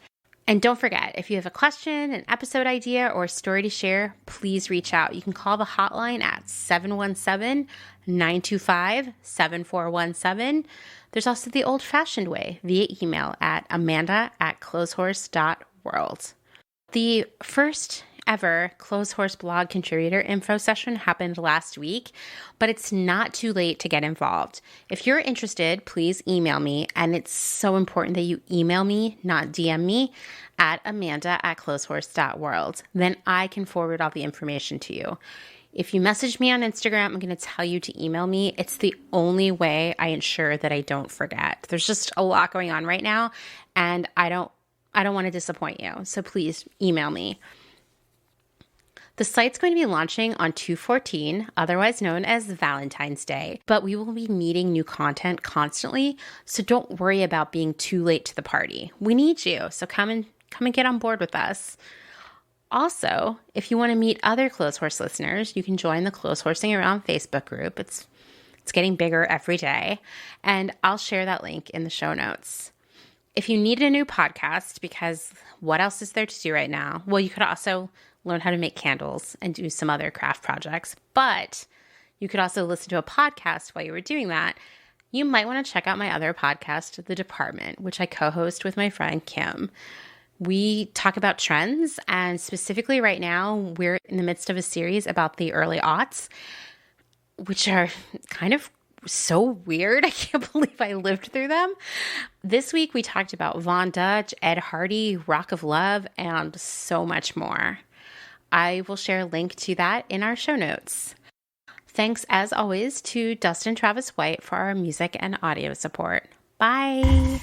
And don't forget, if you have a question, an episode idea, or a story to share, please reach out. You can call the hotline at 717-925-7417. There's also the old-fashioned way via email at amanda@clotheshorse.world. The first ever Clotheshorse blog contributor info session happened last week, but it's not too late to get involved. If you're interested, please email me, and it's so important that you email me, not DM me, at amanda@clotheshorse.world. Then I can forward all the information to you. If you message me on Instagram, I'm going to tell you to email me. It's the only way I ensure that I don't forget. There's just a lot going on right now, and I don't want to disappoint you. So please email me. The site's going to be launching on 2/14, otherwise known as Valentine's Day, but we will be needing new content constantly, so don't worry about being too late to the party. We need you, so come and get on board with us. Also, if you want to meet other Clotheshorse listeners, you can join the Clotheshorsing Around Facebook group. It's getting bigger every day, and I'll share that link in the show notes. If you need a new podcast, because what else is there to do right now? Well, you could also learn how to make candles and do some other craft projects, but you could also listen to a podcast while you were doing that. You might want to check out my other podcast, The Department, which I co-host with my friend Kim. We talk about trends, and specifically right now, we're in the midst of a series about the early aughts, which are kind of so weird. I can't believe I lived through them. This week, we talked about Von Dutch, Ed Hardy, Rock of Love, and so much more. I will share a link to that in our show notes. Thanks, as always, to Dustin Travis White for our music and audio support. Bye.